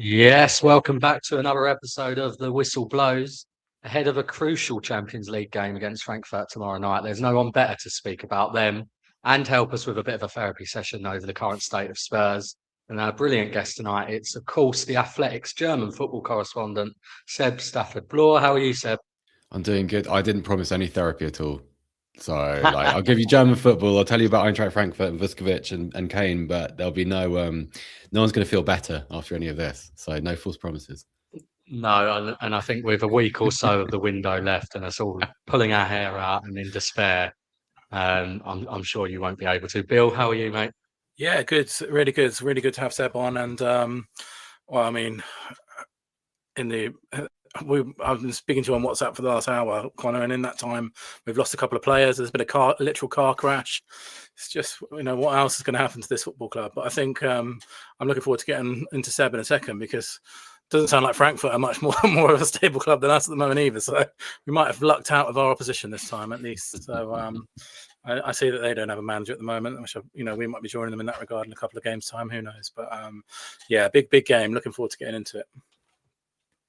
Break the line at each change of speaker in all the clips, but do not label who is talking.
Yes, welcome back to another episode of The Whistle Blows. Ahead of a crucial Champions League game against Frankfurt tomorrow night, there's no one better to speak about them and help us with a bit of a therapy session over the current state of Spurs. And our brilliant guest tonight, it's of course the Athletic's German football correspondent, Seb Stafford-Bloor. How are you, Seb?
I'm doing good. I didn't promise any therapy at all. So, I'll give you German football. I'll tell you about Eintracht Frankfurt and Vuskovic and Kane, but there'll be no one's going to feel better after any of this. So, no false promises.
No, and I think with a week or so of the window left and us all pulling our hair out and in despair, I'm sure you won't be able to. Bill, how are you, mate?
Yeah, good. Really good. It's really good to have Seb on. And I've been speaking to you on WhatsApp for the last hour, Connor, and in that time we've lost a couple of players. There's been a literal car crash. It's just, what else is going to happen to this football club? But I think I'm looking forward to getting into Seb in a second, because it doesn't sound like Frankfurt are much more of a stable club than us at the moment either. So we might have lucked out of our opposition this time at least. So I see that they don't have a manager at the moment, which we might be joining them in that regard in a couple of games' time. Who knows? But big game. Looking forward to getting into it.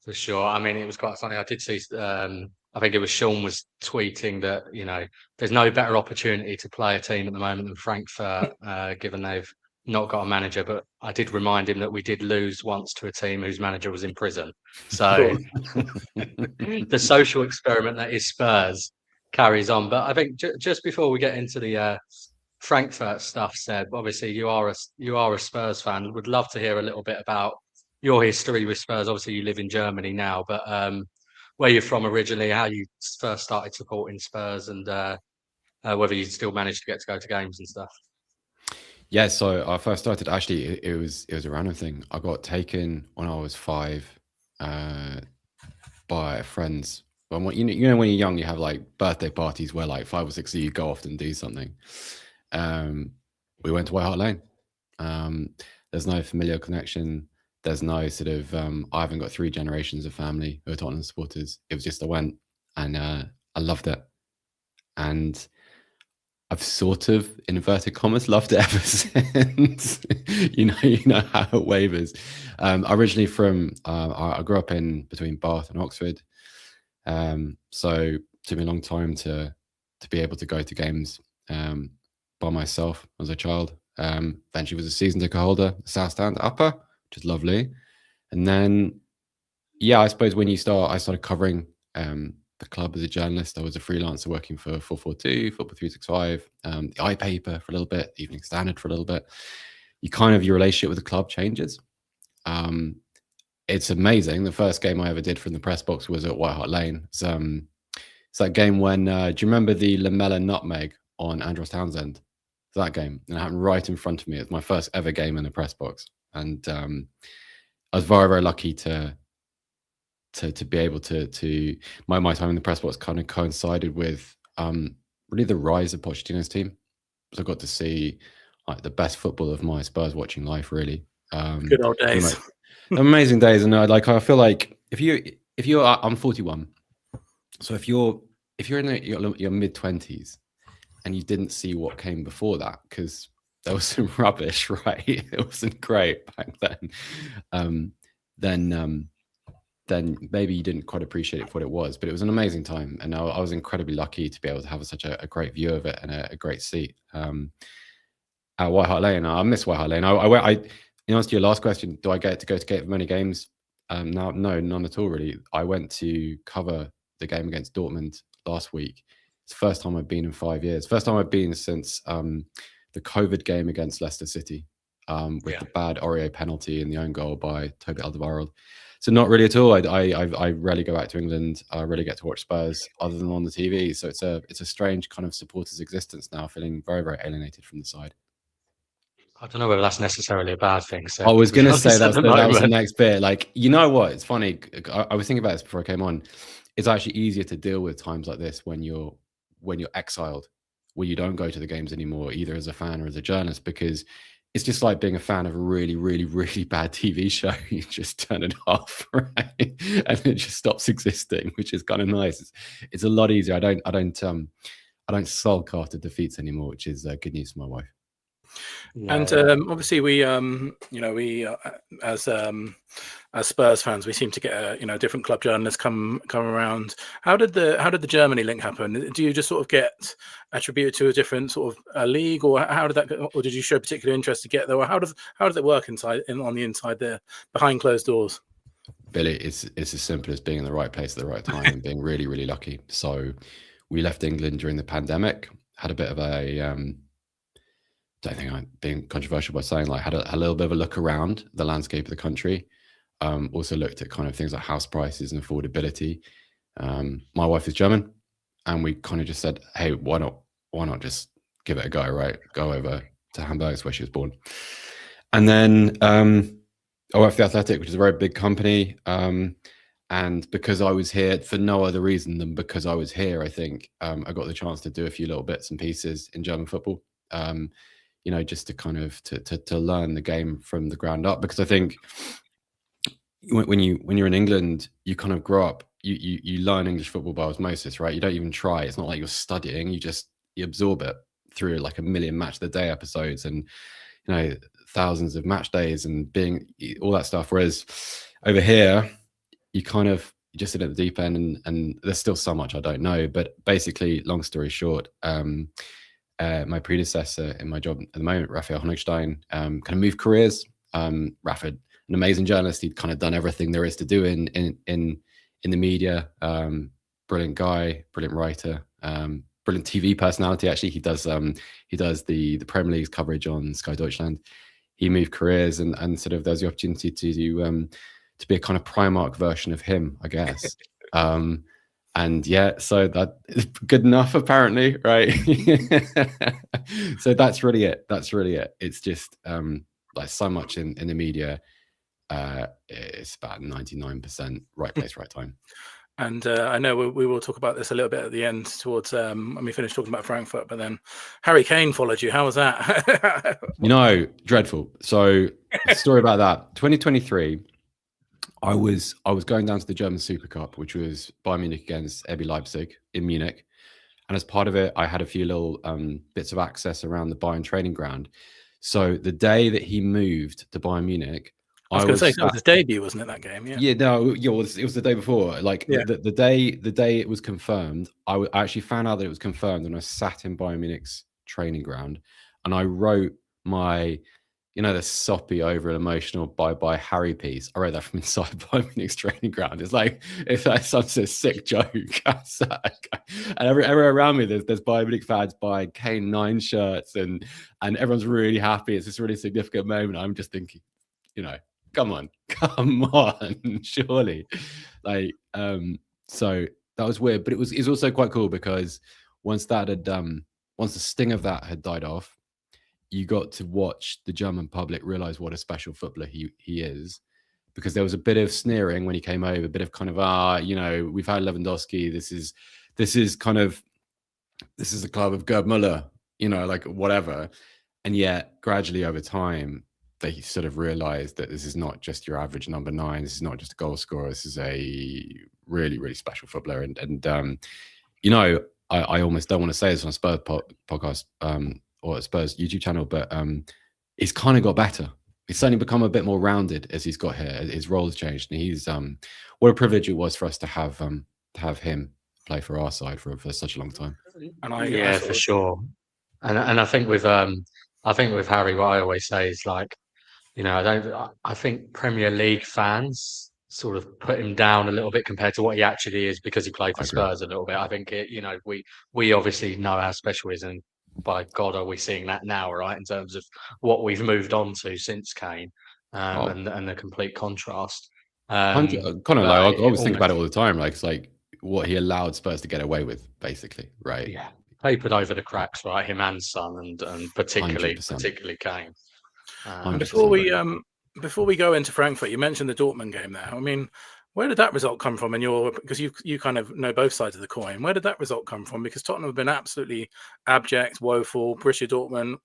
For sure. I mean, it was quite funny. I did see, I think it was Sean was tweeting that, there's no better opportunity to play a team at the moment than Frankfurt, given they've not got a manager. But I did remind him that we did lose once to a team whose manager was in prison. So the social experiment that is Spurs carries on. But I think just before we get into the Frankfurt stuff, Seb, obviously you are a Spurs fan. Would love to hear a little bit about your history with Spurs. Obviously, you live in Germany now, but where you're from originally, how you first started supporting Spurs, and whether you still managed to go to games and stuff.
Yeah, so I first started. Actually, it was a random thing. I got taken when I was 5 by friends. When when you're young, you have like birthday parties where like 5 or 6 of you go off and do something. We went to White Hart Lane. There's no familial connection. There's no sort of, I haven't got 3 generations of family who are Tottenham supporters. It was just I went and I loved it. And I've sort of, in inverted commas, loved it ever since. you know how it wavers. Originally from, I grew up in between Bath and Oxford. So it took me a long time to be able to go to games by myself as a child. Eventually was a season ticket holder, South Stand upper, which is lovely. And then, I suppose when I started covering the club as a journalist. I was a freelancer working for 442, Football 365, the iPaper for a little bit, the Evening Standard for a little bit. Your relationship with the club changes. It's amazing. The first game I ever did from the press box was at White Hart Lane. It's that game when, do you remember the Lamella nutmeg on Andros Townsend? That game, and it happened right in front of me. It's my first ever game in the press box, and I was very, very lucky to be able to my time in the press box kind of coincided with really the rise of Pochettino's team. So I got to see like the best football of my Spurs watching life. Really,
good old days,
amazing days. And I feel like if you're I'm 41, so if you're in your mid 20s and you didn't see what came before that, because there was some rubbish, right? It wasn't great back then. Then maybe you didn't quite appreciate it for what it was, but it was an amazing time, and I was incredibly lucky to be able to have such a great view of it and a great seat at White Hart Lane. I miss White Hart Lane. In answer to your last question, do I get to go to many games? No, none at all, really. I went to cover the game against Dortmund last week. It's the first time I've been in 5 years. First time I've been since the COVID game against Leicester City with the bad Aurier penalty and the own goal by Toby Alderweireld. So not really at all. I rarely go back to England. I rarely get to watch Spurs other than on the TV. So it's a strange kind of supporter's existence now, feeling very, very alienated from the side.
I don't know whether that's necessarily a bad thing. So
I was going to say that was the next bit. Like, you know what? It's funny. I was thinking about this before I came on. It's actually easier to deal with times like this when you're exiled, where you don't go to the games anymore, either as a fan or as a journalist, because it's just like being a fan of a really, really, really bad TV show. You just turn it off, right? And it just stops existing, which is kind of nice. It's a lot easier. I don't sulk after defeats anymore, which is good news for my wife.
And obviously, we as Spurs fans, we seem to get a different club journalists come around. How did the Germany link happen? Do you just sort of get attributed to a different sort of league, or how did that go? Or did you show particular interest to get there? Or how does it work on the inside there, behind closed doors?
Billie, it's as simple as being in the right place at the right time and being really, really lucky. So we left England during the pandemic, had a bit of a don't think I'm being controversial by saying, like, had a little bit of a look around the landscape of the country. Also looked at kind of things like house prices and affordability. My wife is German, and we kind of just said, hey, why not just give it a go, right? Go over to Hamburg, where she was born. And then I worked for The Athletic, which is a very big company. And because I was here for no other reason than because I was here, I think I got the chance to do a few little bits and pieces in German football. Just to kind of to learn the game from the ground up, because I think when you're in England, you kind of grow up, you learn English football by osmosis, right? You don't even try. It's not like you're studying. You absorb it through like a million match of the day episodes and thousands of match days and being all that stuff. Whereas over here, you just sit at the deep end, and there's still so much I don't know. But basically, long story short, my predecessor in my job at the moment, Raphael Honigstein, kind of moved careers. Raphael, an amazing journalist, he'd kind of done everything there is to do in the media. Brilliant guy, brilliant writer, brilliant TV personality. Actually, he does the Premier League's coverage on Sky Deutschland. He moved careers, and sort of there's the opportunity to be a kind of Primark version of him, I guess. And yeah, so that is good enough, apparently, right? So that's really it. It's just like so much in the media. It's about 99% right place, right time.
And I know we will talk about this a little bit at the end towards when we finish talking about Frankfurt. But then Harry Kane followed you. How was that?
Dreadful. So story about that. 2023. I was going down to the German Super Cup, which was Bayern Munich against RB Leipzig in Munich. And as part of it, I had a few little bits of access around the Bayern training ground. So the day that he moved to Bayern Munich,
I was going to say, that was his debut, wasn't it, that game? Yeah.
Yeah, no, it was the day before. Like the day it was confirmed, I actually found out that it was confirmed when I sat in Bayern Munich's training ground, and I wrote my, the soppy, over emotional bye Harry piece. I wrote that from inside Bayern Munich's training ground. It's like such a sick joke. And everywhere around me, there's Bayern Munich fans buying Kane 9 shirts, and everyone's really happy. It's this really significant moment. I'm just thinking, come on, surely. So that was weird, but it was also quite cool, because once the sting of that had died off, you got to watch the German public realize what a special footballer he is, because there was a bit of sneering when he came over, a bit of kind of, we've had Lewandowski. This is the club of Gerd Müller, like whatever. And yet gradually over time, they sort of realized that this is not just your average number 9. This is not just a goal scorer. This is a really, really special footballer. And I almost don't want to say this on a Spurs podcast or a Spurs YouTube channel, but he's kind of got better. He's certainly become a bit more rounded as he's got here. His role's changed, and he's what a privilege it was for us to have him play for our side for such a long time.
And for sure. And I think with Harry, what I always say is, like, I think Premier League fans sort of put him down a little bit compared to what he actually is, because he played for Spurs a little bit. I think we obviously know how special he is, and by God, are we seeing that now, right? In terms of what we've moved on to since Kane, and the complete contrast.
I always think about it all the time. Like, it's like what he allowed Spurs to get away with, basically, right?
Yeah, papered over the cracks, right? Him and Son, and particularly Kane.
Before we go into Frankfurt, you mentioned the Dortmund game there. I mean, Where did that result come from because you kind of know both sides of the coin? Where did that result come from? Because Tottenham have been absolutely abject, woeful. Borussia Dortmund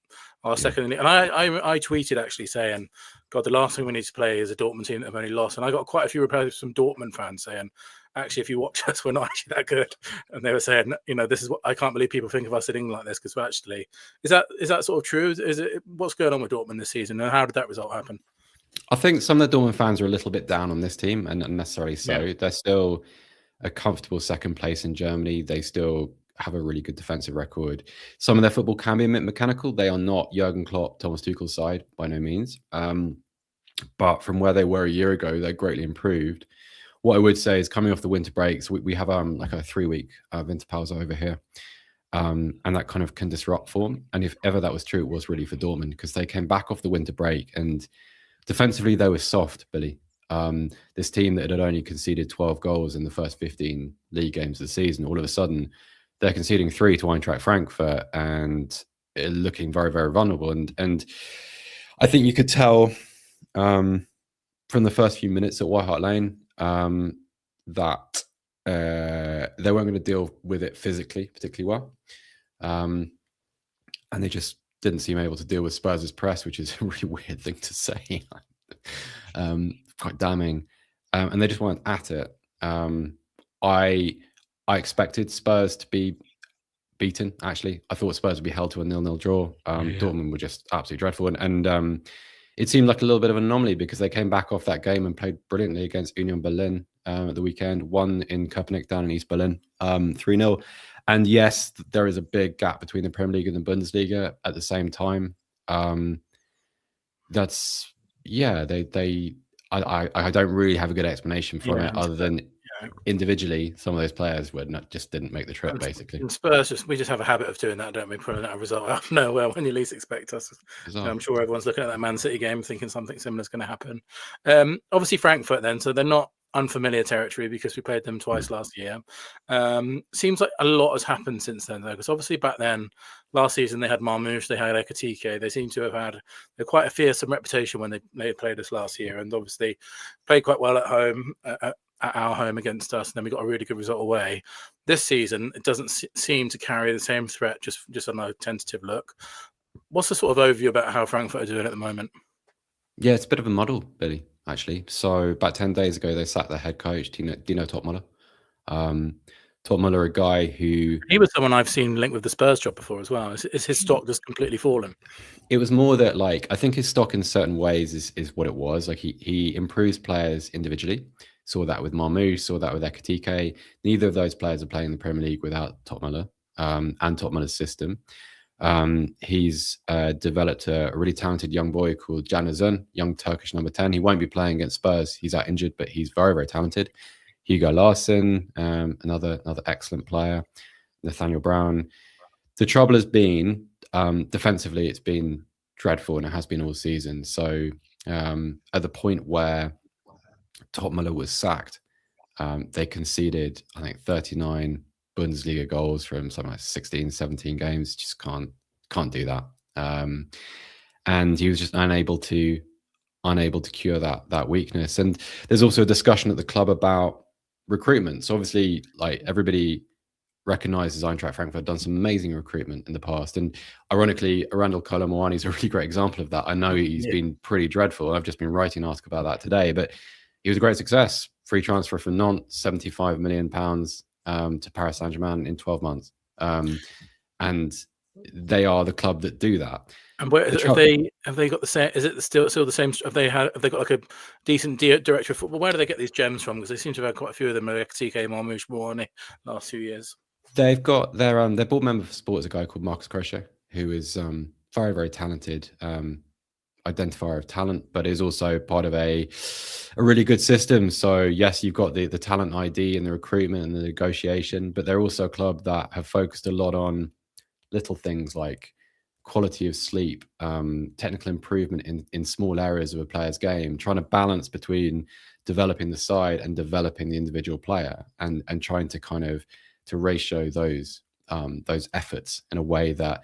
are second in the, and I tweeted actually saying, God, the last thing we need to play is a Dortmund team that have only lost. And I got quite a few replies from Dortmund fans saying, actually, if you watch us, we're not actually that good. And they were saying, this is what I can't believe people think of us in England like this, because we're actually, is that sort of true? Is it, what's going on with Dortmund this season, and how did that result happen?
I think some of the Dortmund fans are a little bit down on this team, and unnecessarily so. Yeah. They're still a comfortable second place in Germany. They still have a really good defensive record. Some of their football can be a bit mechanical. They are not Jurgen Klopp, Thomas Tuchel's side by no means. But from where they were a year ago, they're greatly improved. What I would say is, coming off the winter breaks, we have like a 3-week winter pause over here. And that kind of can disrupt form. And if ever that was true, it was really for Dortmund, because they came back off the winter break and defensively they were soft, Billie. This team that had only conceded 12 goals in the first 15 league games of the season, all of a sudden they're conceding 3 to Eintracht Frankfurt and looking very, very vulnerable. And I think you could tell from the first few minutes at White Hart Lane that they weren't going to deal with it physically particularly well. And they just didn't seem able to deal with Spurs' press, which is a really weird thing to say. Quite damning. And they just weren't at it. I expected Spurs to be beaten, actually. I thought Spurs would be held to a 0-0 draw. Dortmund were just absolutely dreadful. And it seemed like a little bit of an anomaly, because they came back off that game and played brilliantly against Union Berlin at the weekend, won in Köpenick down in East Berlin, 3-0. And yes, there is a big gap between the Premier League and the Bundesliga at the same time. I don't really have a good explanation for it, other than individually, some of those players just didn't make the trip, basically.
And Spurs, we just have a habit of doing that, don't we? Pulling out a result out of nowhere when you least expect us. I'm sure everyone's looking at that Man City game thinking something similar is going to happen. Obviously, Frankfurt then, so they're not unfamiliar territory because we played them twice last year. Seems like a lot has happened since then, though, because obviously back then, last season, they had Marmoush, they had Ekitike. They seem to have had quite a fearsome reputation when they played us last year, and obviously played quite well at home, at our home against us, and then we got a really good result away. This season, it doesn't seem to carry the same threat, just on a tentative look. What's the sort of overview about how Frankfurt are doing at the moment?
Yeah, it's a bit of a muddle, Billie, actually. So about 10 days ago, they sacked their head coach, Dino Topmüller. Topmüller, a guy who...
He was someone I've seen linked with the Spurs job before as well. Is his stock just completely fallen?
It was more that, like, I think his stock in certain ways is what it was. Like, he improves players individually. Saw that with Marmoush, saw that with Ekitike. Neither of those players are playing in the Premier League without Topmüller and Topmüller's system. He's developed a really talented young boy called Can Özün, young Turkish number 10. He won't be playing against Spurs. He's out injured, but he's very, very talented. Hugo Larsson, another excellent player. Nathaniel Brown. The trouble has been, defensively, it's been dreadful, and it has been all season. So at the point where Topmüller was sacked, they conceded, I think, 39 Bundesliga goals from something like 16, 17 games. Just can't do that. And he was just unable to cure that weakness. And there's also a discussion at the club about recruitment. So obviously, like, everybody recognizes Eintracht Frankfurt have done some amazing recruitment in the past. And ironically, Randall Kolo is a really great example of that. I know he's been pretty dreadful. I've just been writing an article about that today, but he was a great success. Free transfer from Nantes, £75 million to Paris Saint-Germain in 12 months. And they are the club that do that.
And where have they got the same? Is it still the same? Have they got like a decent director of football? Where do they get these gems from? Because they seem to have had quite a few of them. Like TK Marmoush, more in the last 2 years.
They've got their board member for sport is a guy called Marcus Crochet, who is very, very talented identifier of talent, but is also part of a really good system. So yes, you've got the talent ID and the recruitment and the negotiation, but they're also a club that have focused a lot on little things like quality of sleep, technical improvement in small areas of a player's game, trying to balance between developing the side and developing the individual player, and trying to kind of to ratio those efforts in a way that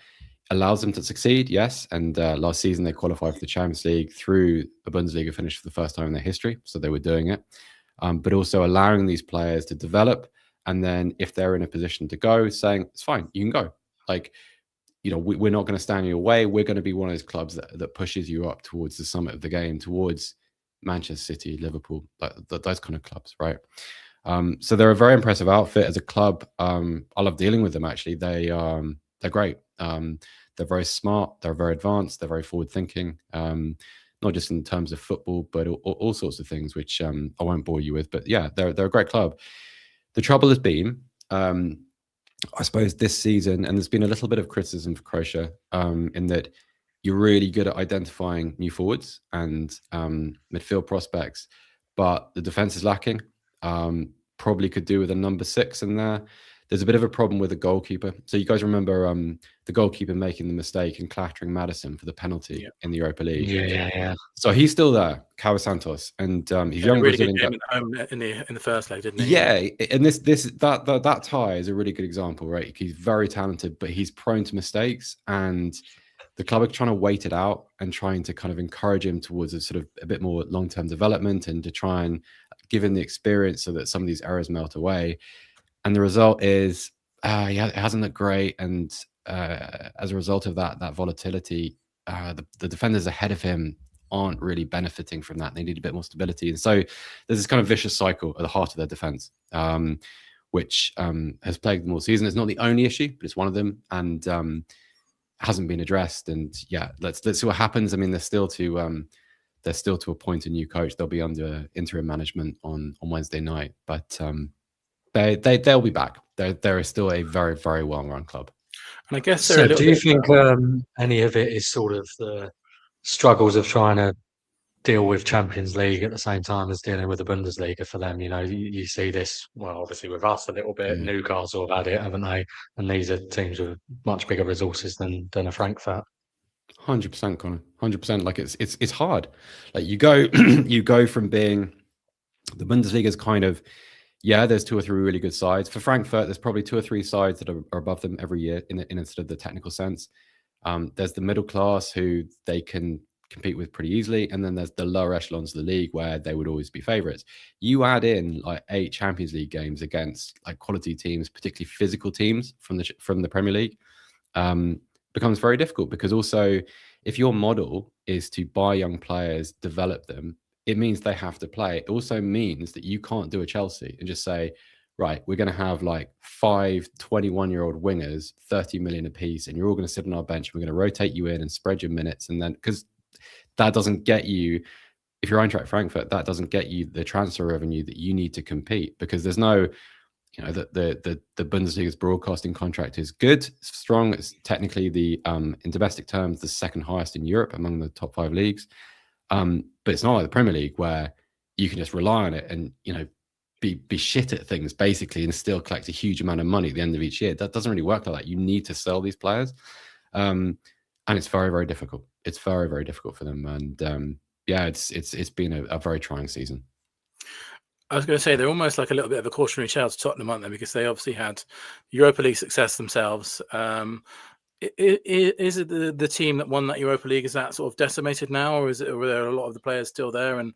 allows them to succeed. Yes. And last season they qualified for the Champions League through a Bundesliga finish for the first time in their history. So they were doing it. but also allowing these players to develop. And then if they're in a position to go, saying, it's fine, you can go. Like, we're not going to stand in your way. We're going to be one of those clubs that pushes you up towards the summit of the game, towards Manchester City, Liverpool, those kind of clubs, right? So they're a very impressive outfit as a club. I love dealing with them, actually. They're great. They're very smart. They're very advanced. They're very forward thinking, not just in terms of football, but all sorts of things, which I won't bore you with. But yeah, they're a great club. The trouble has been, I suppose, this season, and there's been a little bit of criticism for Croatia in that you're really good at identifying new forwards and midfield prospects, but the defense is lacking. Probably could do with a number 6 in there. There's a bit of a problem with the goalkeeper. So you guys remember the goalkeeper making the mistake and clattering Madison for the penalty in the Europa League.
Yeah.
So he's still there, Carlos Santos, and he's young
really
Brazilian
good game at home in the first leg, didn't he?
Yeah, and that tie is a really good example, right? He's very talented, but he's prone to mistakes, and the club are trying to wait it out and trying to kind of encourage him towards a sort of a bit more long-term development and to try and give him the experience so that some of these errors melt away. And the result is, it hasn't looked great. And as a result of that volatility, the defenders ahead of him aren't really benefiting from that. They need a bit more stability. And so there's this kind of vicious cycle at the heart of their defense, which has plagued them all season. It's not the only issue, but it's one of them, and hasn't been addressed. And yeah, let's see what happens. I mean, they're still to appoint a new coach. They'll be under interim management on Wednesday night, but they'll be back. They're still a very, very well-run club.
And I guess
so do you think any of it is sort of the struggles of trying to deal with Champions League at the same time as dealing with the Bundesliga for them? You see this, well, obviously with us a little bit. Newcastle have had it, haven't they? And these are teams with much bigger resources than a Frankfurt.
100%, Connor. 100%. Like it's hard. Like you go from being the Bundesliga's kind of, there's 2 or 3 really good sides. For Frankfurt, there's probably 2 or 3 sides that are above them every year in sort of the technical sense. There's the middle class who they can compete with pretty easily, and then there's the lower echelons of the league where they would always be favourites. You add in like 8 Champions League games against like quality teams, particularly physical teams from the Premier League, becomes very difficult, because also if your model is to buy young players, develop them, it means they have to play. It also means that you can't do a Chelsea and just say, right, we're going to have like 5 21-year-old wingers, 30 million apiece, and you're all going to sit on our bench. And we're going to rotate you in and spread your minutes. And then, because that doesn't get you, if you're Eintracht Frankfurt, that doesn't get you the transfer revenue that you need to compete, because there's no, the Bundesliga's broadcasting contract is good, strong. It's technically in domestic terms, the second highest in Europe among the top 5 leagues. But it's not like the Premier League where you can just rely on it and, be shit at things basically and still collect a huge amount of money at the end of each year. That doesn't really work like that. You need to sell these players. And it's very, very difficult. It's very, very difficult for them. And it's been a very trying season.
I was going to say they're almost like a little bit of a cautionary tale to Tottenham, aren't they? Because they obviously had Europa League success themselves. Is it the team that won that Europa League? Is that sort of decimated now, or were there a lot of the players still there? And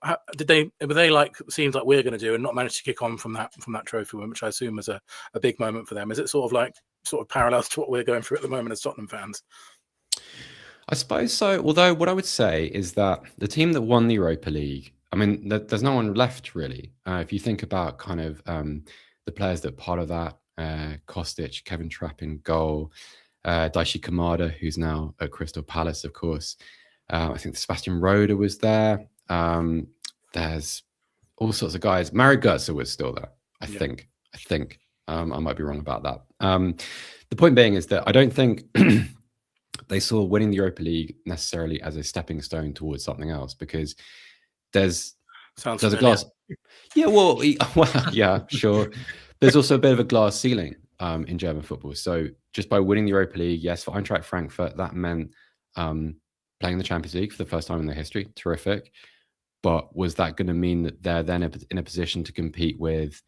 were they like seems like we're going to do and not manage to kick on from that trophy win, which I assume was a big moment for them? Is it sort of parallels to what we're going through at the moment as Tottenham fans?
I suppose so. Although what I would say is that the team that won the Europa League, I mean, there's no one left really. If you think about kind of the players that are part of that, Kostic, Kevin Trapp in goal, Daichi Kamada, who's now at Crystal Palace, of course. I think Sebastian Roda was there. There's all sorts of guys. Mario Götze was still there, I think. I might be wrong about that. The point being is that I don't think they saw winning the Europa League necessarily as a stepping stone towards something else, because there's a glass. Yeah, well, yeah, sure. There's also a bit of a glass ceiling in German football. So just by winning the Europa League, yes, for Eintracht Frankfurt, that meant playing the Champions League for the first time in their history. Terrific. But was that going to mean that they're then in a position to compete with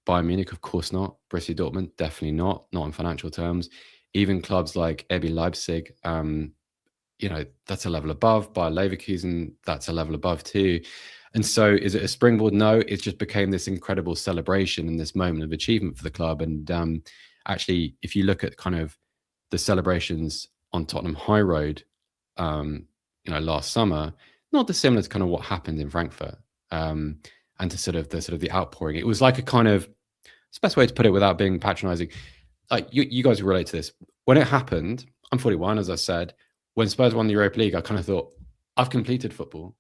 Bayern Munich? Of course not. Borussia Dortmund? Definitely not. Not in financial terms. Even clubs like RB Leipzig, that's a level above. Bayer Leverkusen, that's a level above too. And so is it a springboard? No, it just became this incredible celebration and this moment of achievement for the club. And actually, if you look at kind of the celebrations on Tottenham High Road, last summer, not dissimilar to kind of what happened in Frankfurt, and to sort of the outpouring. It was like a kind of, it's the best way to put it without being patronizing. Like you guys will relate to this. When it happened, I'm 41, as I said. When Spurs won the Europa League, I kind of thought, I've completed football.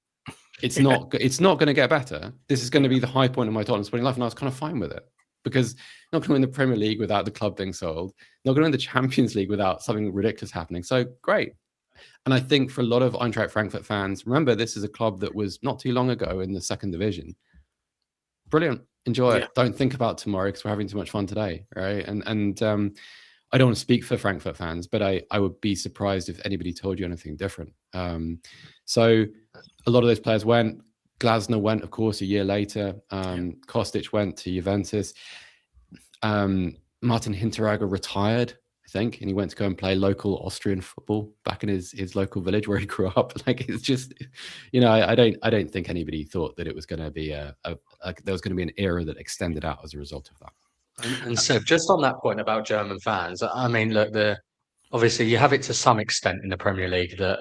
It's not going to get better. This is going to be the high point of my Tottenham sporting life, and I was kind of fine with it, because not going to win the Premier League without the club being sold, not going to win the Champions League without something ridiculous happening. So great. And I think for a lot of Eintracht Frankfurt fans, remember, this is a club that was not too long ago in the second division. Brilliant. Enjoy it. Don't think about tomorrow, because we're having too much fun today, right? And I don't want to speak for Frankfurt fans, but I would be surprised if anybody told you anything different. So a lot of those players went. Glasner went, of course, a year later. Kostic went to Juventus. Martin Hinteregger retired, I think, and he went to go and play local Austrian football back in his local village where he grew up. Like, it's just, I don't think anybody thought that it was going to be there was going to be an era that extended out as a result of that.
And so, just on that point about German fans, I mean, look, obviously you have it to some extent in the Premier League that,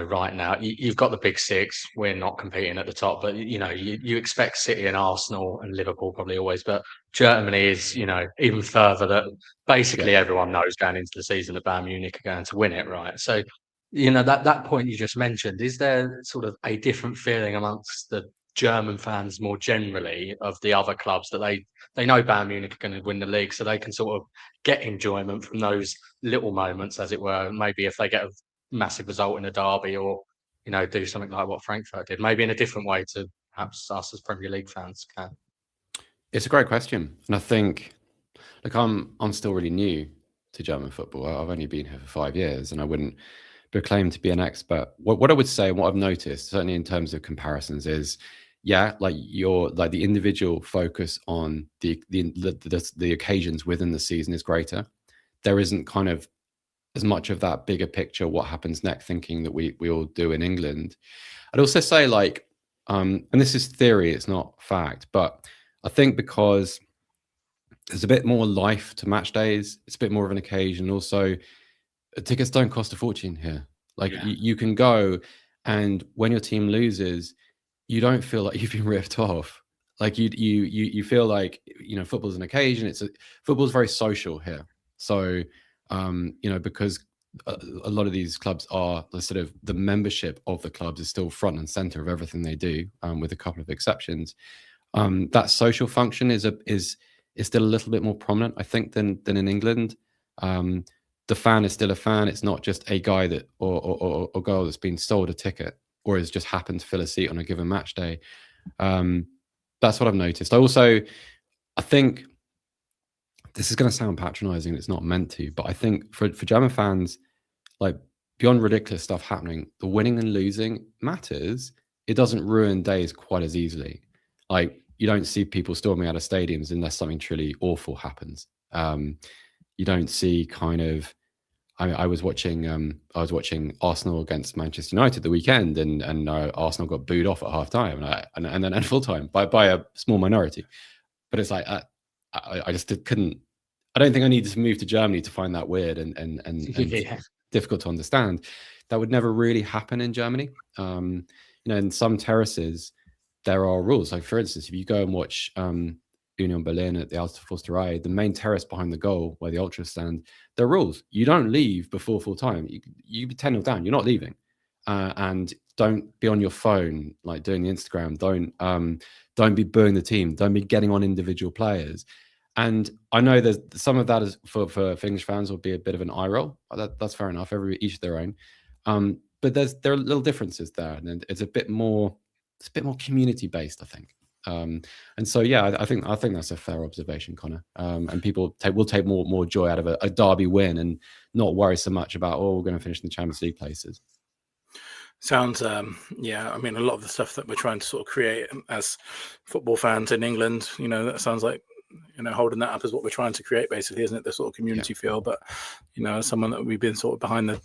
right now you've got the big six. We're not competing at the top, but you expect City and Arsenal and Liverpool probably always, but Germany is, even further, that basically everyone knows going into the season that Bayern Munich are going to win it, right? So, that point you just mentioned, is there sort of a different feeling amongst the German fans more generally of the other clubs, that they know Bayern Munich are going to win the league, so they can sort of get enjoyment from those little moments, as it were? Maybe if they get a massive result in a derby, or do something like what Frankfurt did, maybe in a different way to perhaps us as Premier League fans can.
It's a great question, and I think, look, I'm still really new to German football. I've only been here for 5 years, and I wouldn't proclaim to be an expert. What I would say, and what I've noticed, certainly in terms of comparisons, is the individual focus on the occasions within the season is greater. There isn't kind of as much of that bigger picture, what happens next, thinking that we all do in England. I'd also say, and this is theory, it's not fact, but I think because there's a bit more life to match days, it's a bit more of an occasion. Also, tickets don't cost a fortune here. You can go, and when your team loses, you don't feel like you've been ripped off. Like you feel like, football's an occasion. Football's very social here. So, because a lot of these clubs are the membership of the clubs is still front and center of everything they do, with a couple of exceptions. That social function is still a little bit more prominent, I think, than in England. The fan is still a fan. It's not just a guy that or girl that's been sold a ticket or has just happened to fill a seat on a given match day. That's what I've noticed. I think this is going to sound patronizing, and it's not meant to, but I think for German fans, like, beyond ridiculous stuff happening, the winning and losing matters. It doesn't ruin days quite as easily. Like, you don't see people storming out of stadiums unless something truly awful happens. You don't see I was watching Arsenal against Manchester United the weekend, and Arsenal got booed off at half time and then at full time by a small minority. But it's like, I just couldn't. I don't think I needed to move to Germany to find that weird and difficult to understand. That would never really happen in Germany. In some terraces there are rules. Like, for instance, if you go and watch Union Berlin at the Alte Forsterei, the main terrace behind the goal where the ultras stand, there are rules. You don't leave before full time. You be 10-0 down, you're not leaving. And don't be on your phone, like doing the Instagram. Don't be booing the team. Don't be getting on individual players. And I know there's some of that is for English fans will be a bit of an eye roll. That's fair enough. Each their own. But there are little differences there, and it's a bit more community based, I think. And so, I think that's a fair observation, Connor. And people will take more joy out of a derby win and not worry so much about, we're going to finish in the Champions League places.
Sounds, I mean, a lot of the stuff that we're trying to sort of create as football fans in England, that sounds like, holding that up as what we're trying to create, basically, isn't it? The sort of community feel. But, as someone that we've been sort of behind the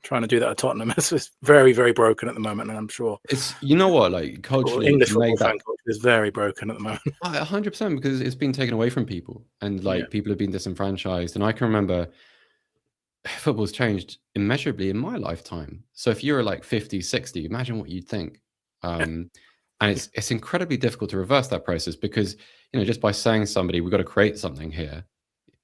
trying to do that at Tottenham. It's very, very broken at the moment, and I'm sure
it's, you know what, like culturally,
English
to
football
make
fan
that
culture is very broken at the moment.
100%, because it's been taken away from people, and like people have been disenfranchised. And I can remember football's changed immeasurably in my lifetime. So if you're like 50, 60, imagine what you'd think. And it's incredibly difficult to reverse that process, because, you know, just by saying somebody, we've got to create something here,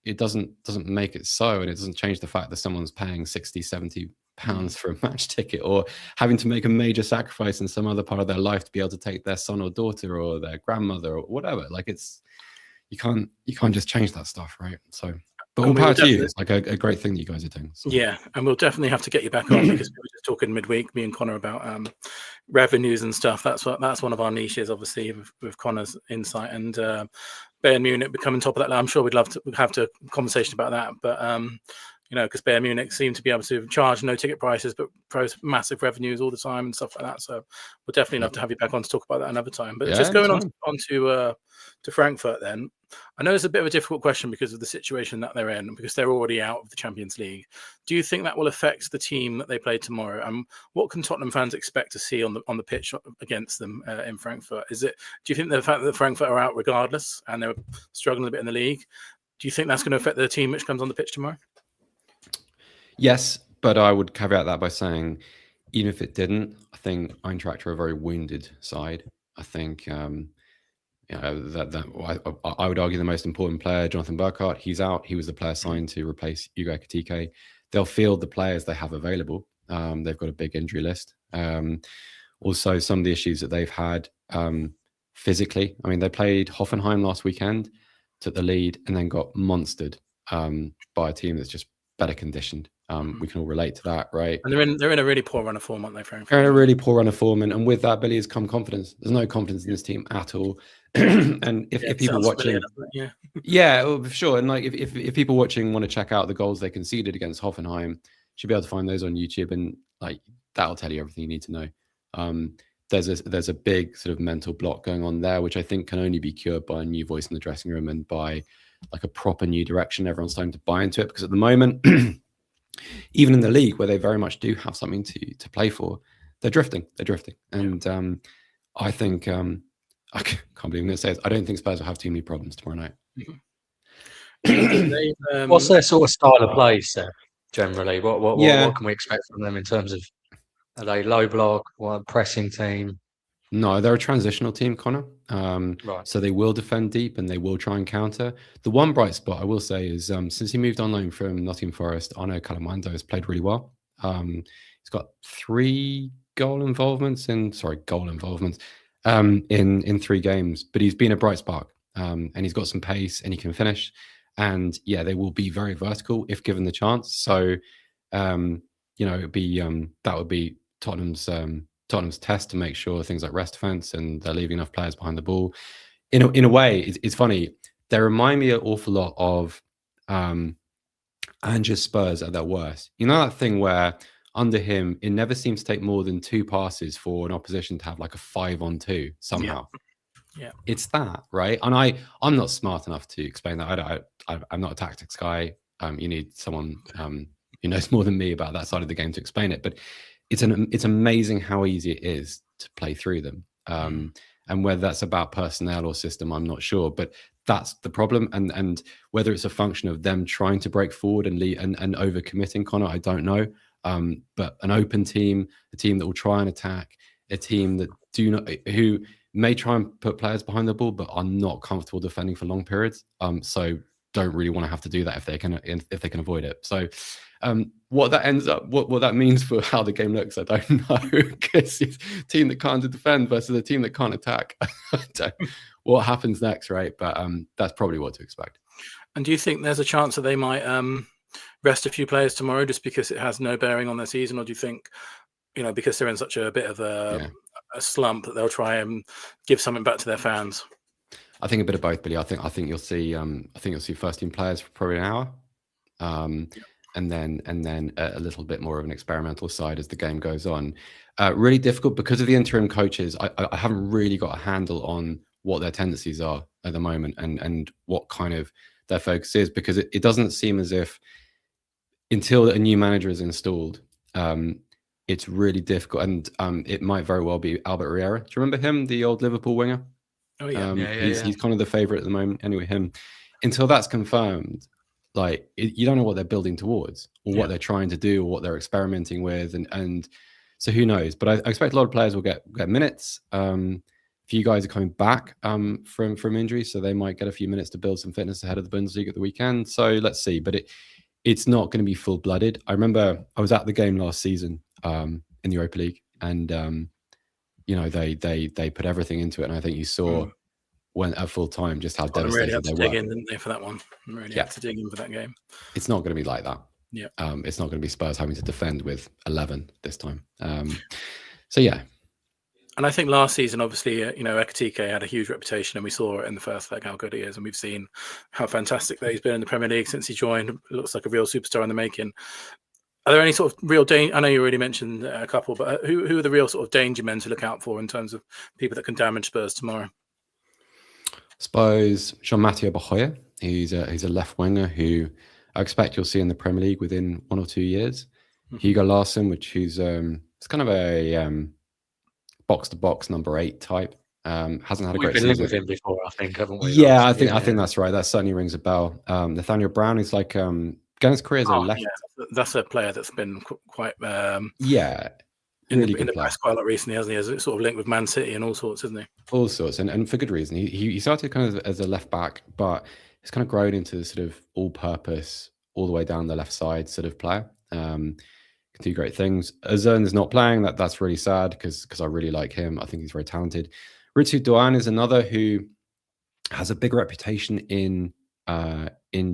it doesn't make it so, and it doesn't change the fact that someone's paying 60, 70 pounds for a match ticket, or having to make a major sacrifice in some other part of their life to be able to take their son or daughter or their grandmother or whatever. Like, it's, you can't just change that stuff, right? So, but all power to you. It's like a great thing that you guys are doing. So.
Yeah, and we'll definitely have to get you back on, because we were just talking midweek, me and Connor, about revenues and stuff. That's one of our niches, obviously, with Connor's insight, and Bayern Munich becoming top of that. I'm sure we'd love to have a conversation about that, but you know, because Bayern Munich seem to be able to charge no ticket prices, but post massive revenues all the time and stuff like that. So we'll definitely love to have you back on to talk about that another time. But just going on to Frankfurt, then, I know it's a bit of a difficult question because of the situation that they're in, because they're already out of the Champions League. Do you think that will affect the team that they play tomorrow? And what can Tottenham fans expect to see on the pitch against them in Frankfurt? Do you think the fact that Frankfurt are out regardless and they're struggling a bit in the league, do you think that's going to affect the team which comes on the pitch tomorrow?
Yes, but I would caveat that by saying, even if it didn't, I think Eintracht are a very wounded side. I think you know, that I would argue the most important player, Jonathan Burkhardt, he's out. He was the player signed to replace Hugo Ekitike. They'll field the players they have available. They've got a big injury list. Also, some of the issues that they've had physically. I mean, they played Hoffenheim last weekend, took the lead, and then got monstered by a team that's just better conditioned. We can all relate to that, right?
And they're in a really poor run of form, aren't they, Frankfurt?
They're in a really poor run of form, and with that, Billie, has come confidence. There's no confidence in this team at all. And if people watching, well, for sure. And like if people watching want to check out the goals they conceded against Hoffenheim, should be able to find those on YouTube, and like that'll tell you everything you need to know. There's a big sort of mental block going on there, which I think can only be cured by a new voice in the dressing room and by like a proper new direction. Everyone's starting to buy into it, because at the moment, even in the league where they very much do have something to play for, they're drifting. And I think I can't believe I'm going to say this, I don't think Spurs will have too many problems tomorrow night.
What's their sort of style of play, Seb, generally? What can we expect from them in terms of, are they low block, pressing team?
No, they're a transitional team, Connor.
Right.
So they will defend deep and they will try and counter. The one bright spot I will say is since he moved on loan from Nottingham Forest, Arno Calamando has played really well. He's got 3 goal involvements in 3 games, but he's been a bright spark, and he's got some pace and he can finish. And yeah, they will be very vertical if given the chance. So you know, it'd be that would be Tottenham's test to make sure things like rest defense and they're leaving enough players behind the ball. In a way, it's funny. They remind me an awful lot of Ange's Spurs at their worst. You know that thing where under him, it never seems to take more than 2 passes for an opposition to have like a 5-on-2 somehow.
Yeah.
It's that, right? And I'm not smart enough to explain that. I'm not a tactics guy. You need someone who knows more than me about that side of the game to explain it. But it's amazing how easy it is to play through them. And whether that's about personnel or system, I'm not sure. But that's the problem. And whether it's a function of them trying to break forward and overcommitting, Connor, I don't know. But an open team, a team that will try and attack, a team that who may try and put players behind the ball, but are not comfortable defending for long periods. So don't really want to have to do that if they can avoid it. So what that means for how the game looks, I don't know, because it's a team that can't defend versus a team that can't attack. What happens next, right? But that's probably what to expect.
And do you think there's a chance that they might rest a few players tomorrow just because it has no bearing on their season, or do you think, you know, because they're in such a bit of a slump that they'll try and give something back to their fans?
I think a bit of both, Billie. I think you'll see first team players for probably an hour, and then a little bit more of an experimental side as the game goes on. Really difficult because of the interim coaches. I haven't really got a handle on what their tendencies are at the moment and what kind of their focus is, because it doesn't seem as if until a new manager is installed, It's really difficult, and it might very well be Albert Riera. Do you remember him, the old Liverpool winger?
Oh yeah,
He's kind of the favourite at the moment. Anyway, him, until that's confirmed, like you don't know what they're building towards, or what they're trying to do, or what they're experimenting with, and so who knows? But I expect a lot of players will get minutes. A few guys are coming back from injury, so they might get a few minutes to build some fitness ahead of the Bundesliga at the weekend. So let's see. But it's not going to be full-blooded. I remember I was at the game last season in the Europa League, and they put everything into it, and I think you saw when at full time just how devastated they were.
Dig in, didn't they, for that one? Really had to dig in for that game.
It's not going to be like that.
Yeah.
It's not going to be Spurs having to defend with 11 this time. So yeah.
And I think last season, obviously, Ekitike had a huge reputation, and we saw it in the first leg how good he is, and we've seen how fantastic that he's been in the Premier League since he joined. It looks like a real superstar in the making. Are there any sort of real danger? I know you already mentioned a couple, but who are the real sort of danger men to look out for in terms of people that can damage Spurs tomorrow?
I suppose Jean-Mathieu Bahoya. He's a left winger who I expect you'll see in the Premier League within 1 or 2 years. Hugo Larsson, who's it's kind of a box-to-box number 8 type. Hasn't had a great season.
We've been with him before, I think, haven't we?
Yeah, I think that's right. That certainly rings a bell. Nathaniel Brown is like began his career as a left.
Yeah. That's a player that's been quite
really
in the press quite a lot recently, hasn't he? Has a sort of link with Man City and all sorts, isn't he?
All sorts, and for good reason. He started kind of as a left back, but he's kind of grown into sort of all-purpose, all the way down the left side sort of player. Can do great things. Azern is not playing. That's really sad because I really like him. I think he's very talented. Ritsu Doan is another who has a big reputation in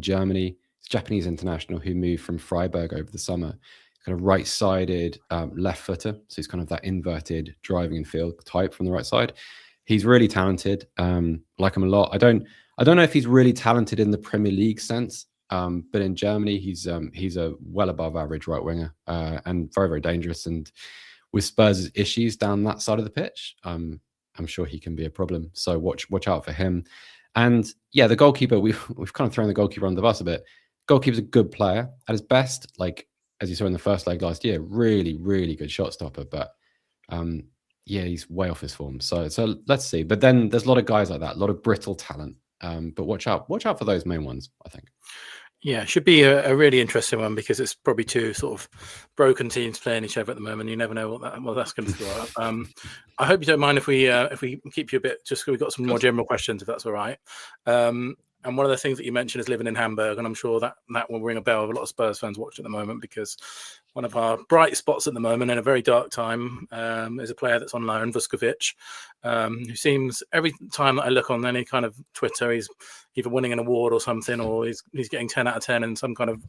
Germany. He's a Japanese international who moved from Freiburg over the summer. Kind of right-sided left footer, so he's kind of that inverted driving and field type from the right side. He's really talented. Like him a lot. I don't know if he's really talented in the Premier League sense. But in Germany, he's a well above average right winger and very, very dangerous. And with Spurs' issues down that side of the pitch, I'm sure he can be a problem. So watch out for him. And yeah, the goalkeeper, we've kind of thrown the goalkeeper under the bus a bit. Goalkeeper's a good player at his best, like as you saw in the first leg last year, really, really good shot stopper. But he's way off his form. So let's see. But then there's a lot of guys like that, a lot of brittle talent. But watch out for those main ones, I think.
Yeah, it should be a really interesting one because it's probably two sort of broken teams playing each other at the moment. You never know what that's going to throw up. I hope you don't mind if we keep you a bit, just because we've got some more general questions, if that's all right. And one of the things that you mentioned is living in Hamburg, and I'm sure that will ring a bell with a lot of Spurs fans watching at the moment, because one of our bright spots at the moment in a very dark time is a player that's on loan, Vuskovic, who seems, every time that I look on any kind of Twitter, he's either winning an award or something, or he's getting 10 out of 10 in some kind of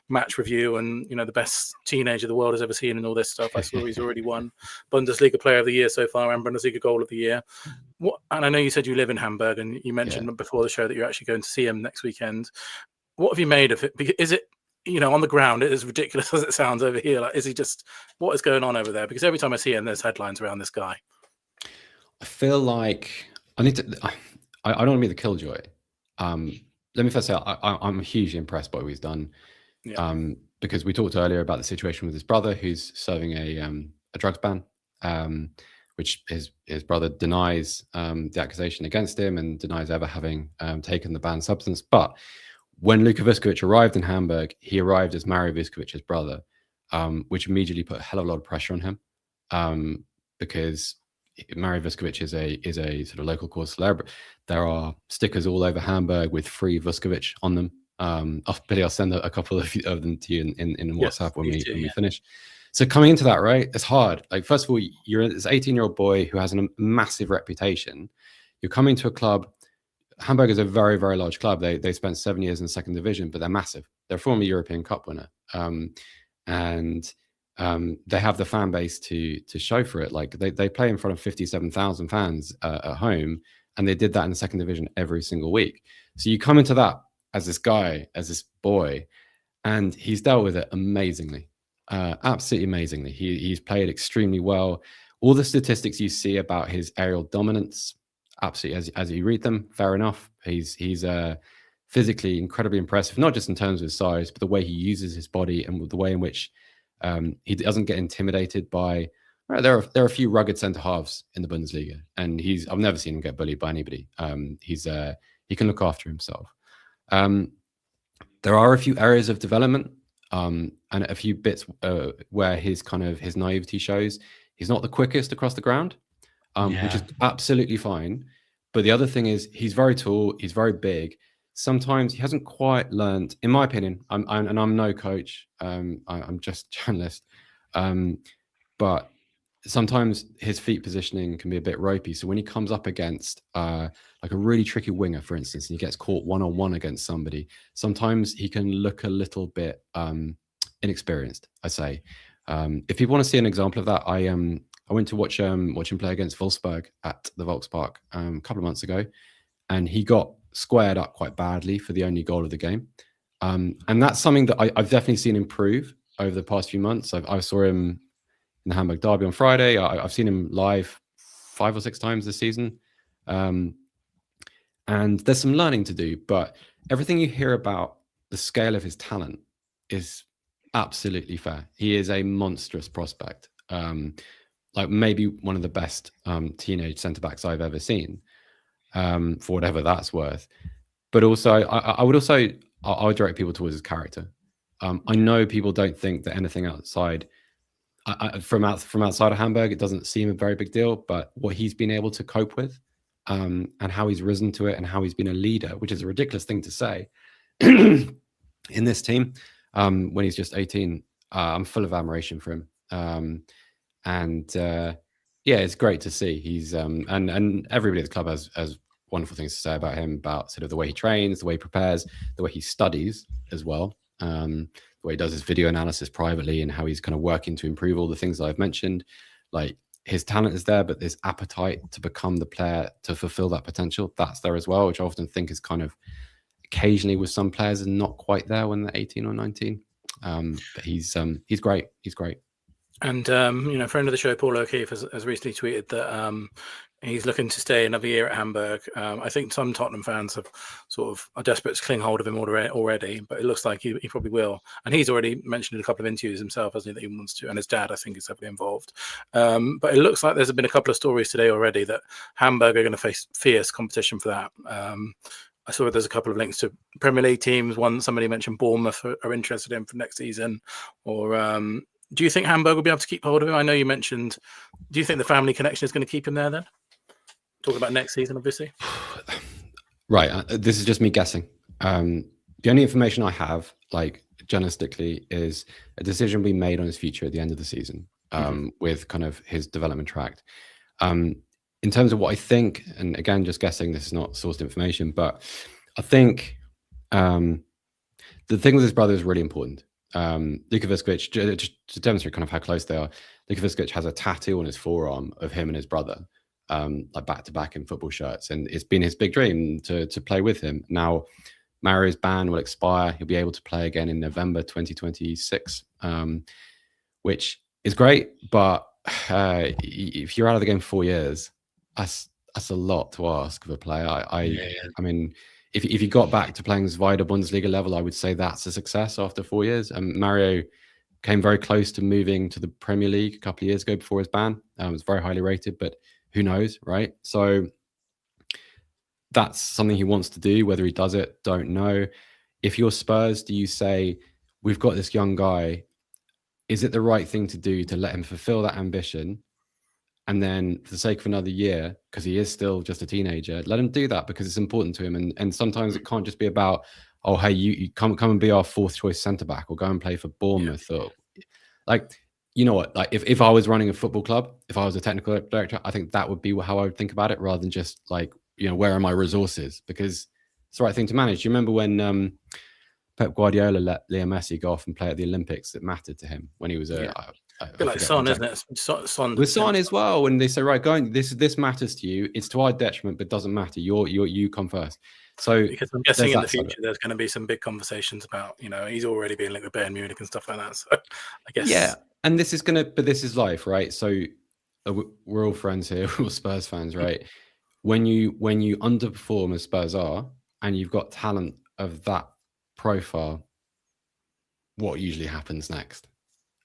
match review, and the best teenager the world has ever seen and all this stuff. I saw he's already won Bundesliga Player of the Year so far and Bundesliga Goal of the Year. And I know you said you live in Hamburg, and you mentioned before the show that you're actually going to see him next weekend. What have you made of it? Is it, on the ground, it is ridiculous as it sounds over here. Like, is he just, what is going on over there? Because every time I see him, there's headlines around this guy.
I feel like I don't want to be the killjoy. Let me first say I'm hugely impressed by what he's done. Because we talked earlier about the situation with his brother, who's serving a drugs ban, which his brother denies the accusation against him and denies ever having taken the banned substance. But when Luka Vuskovic arrived in Hamburg, he arrived as Mario Vusković's brother, which immediately put a hell of a lot of pressure on him, because Mario Vuskovic is a sort of local cause celeb. There are stickers all over Hamburg with free Vuskovic on them. Billie, I'll send a couple of them to you in WhatsApp when we finish. So coming into that, right, it's hard. Like, first of all, you're this 18-year-old boy who has a massive reputation. You're coming to a club. Hamburg is a very, very large club. They spent 7 years in the second division, but they're massive. They're a former European Cup winner. And they have the fan base to show for it. Like, they play in front of 57,000 fans at home, and they did that in the second division every single week. So you come into that as this guy, as this boy, and he's dealt with it amazingly, absolutely amazingly. He's played extremely well. All the statistics you see about his aerial dominance, absolutely, as you read them, fair enough. He's physically incredibly impressive, not just in terms of his size, but the way he uses his body and the way in which He doesn't get intimidated by. There are a few rugged centre halves in the Bundesliga, and I've never seen him get bullied by anybody. He can look after himself. There are a few areas of development, and a few bits where his naivety shows. He's not the quickest across the ground, which is absolutely fine. But the other thing is he's very tall, he's very big. Sometimes he hasn't quite learned, in my opinion. I'm no coach. I'm just a journalist. But sometimes his feet positioning can be a bit ropey. So when he comes up against like a really tricky winger, for instance, and he gets caught one-on-one against somebody, sometimes he can look a little bit inexperienced, I say. If you want to see an example of that, I went to watch him play against Wolfsburg at the Volkspark a couple of months ago, and he got squared up quite badly for the only goal of the game. And that's something that I've definitely seen improve over the past few months. I saw him in the Hamburg derby on Friday. I've seen him live 5 or 6 times this season. And there's some learning to do, but everything you hear about the scale of his talent is absolutely fair. He is a monstrous prospect. Like maybe one of the best teenage centre-backs I've ever seen, for whatever that's worth. But also, I would direct people towards his character. I know people don't think that anything outside, from outside of Hamburg, it doesn't seem a very big deal, but what he's been able to cope with, and how he's risen to it, and how he's been a leader, which is a ridiculous thing to say in this team, when he's just 18, I'm full of admiration for him. Yeah, it's great to see. He's and everybody at the club has wonderful things to say about him, about sort of the way he trains, the way he prepares, the way he studies as well, the way he does his video analysis privately, and how he's kind of working to improve all the things that I've mentioned. Like, his talent is there, but his appetite to become the player to fulfill that potential, that's there as well, which I often think is kind of occasionally with some players and not quite there when they're 18 or 19. But he's great. He's great.
And friend of the show, Paul O'Keefe, has recently tweeted that he's looking to stay another year at Hamburg. I think some Tottenham fans are desperate to cling hold of him already, but it looks like he probably will. And he's already mentioned in a couple of interviews himself, hasn't he, that he wants to. And his dad, I think, is heavily involved. But it looks like there's been a couple of stories today already that Hamburg are going to face fierce competition for that. I saw there's a couple of links to Premier League teams. Somebody mentioned Bournemouth are interested in for next season, or do you think Hamburg will be able to keep hold of him? I know you mentioned, do you think the family connection is going to keep him there then? Talking about next season, obviously.
Right. This is just me guessing. The only information I have, like journalistically, is a decision being made on his future at the end of the season, with kind of his development track. In terms of what I think, and again, just guessing, this is not sourced information, but I think the thing with his brother is really important. Luka Vuskovic, just to demonstrate kind of how close they are, Luka Vuskovic has a tattoo on his forearm of him and his brother, like back to back in football shirts, and it's been his big dream to play with him. Now, Mario's ban will expire; he'll be able to play again in November 2026, which is great. But if you're out of the game for 4 years, that's a lot to ask of a player. I mean, if you got back to playing Zweite Bundesliga level, I would say that's a success after 4 years. And Mario came very close to moving to the Premier League a couple of years ago before his ban. It was very highly rated, but who knows, right? So that's something he wants to do. Whether he does it, don't know. If you're Spurs, do you say, we've got this young guy, is it the right thing to do to let him fulfill that ambition? And then for the sake of another year, because he is still just a teenager, let him do that because it's important to him. And sometimes it can't just be about, oh, hey, you come and be our 4th choice centre-back, or go and play for Bournemouth. Or like, you know what, like if I was running a football club, if I was a technical director, I think that would be how I would think about it, rather than just like, where are my resources? Because it's the right thing to manage. Do you remember when Pep Guardiola let Leo Messi go off and play at the Olympics? That mattered to him when he was a...
like Son, isn't it? Son
with Son as well. And they say, right, this matters to you. It's to our detriment, but doesn't matter. You come first. So
because I'm guessing in the future there's going to be some big conversations about, he's already being linked with Bayern Munich and stuff like that. So I guess
and this is life, right? So we're all friends here, we're all Spurs fans, right? When you underperform as Spurs are, and you've got talent of that profile, what usually happens next?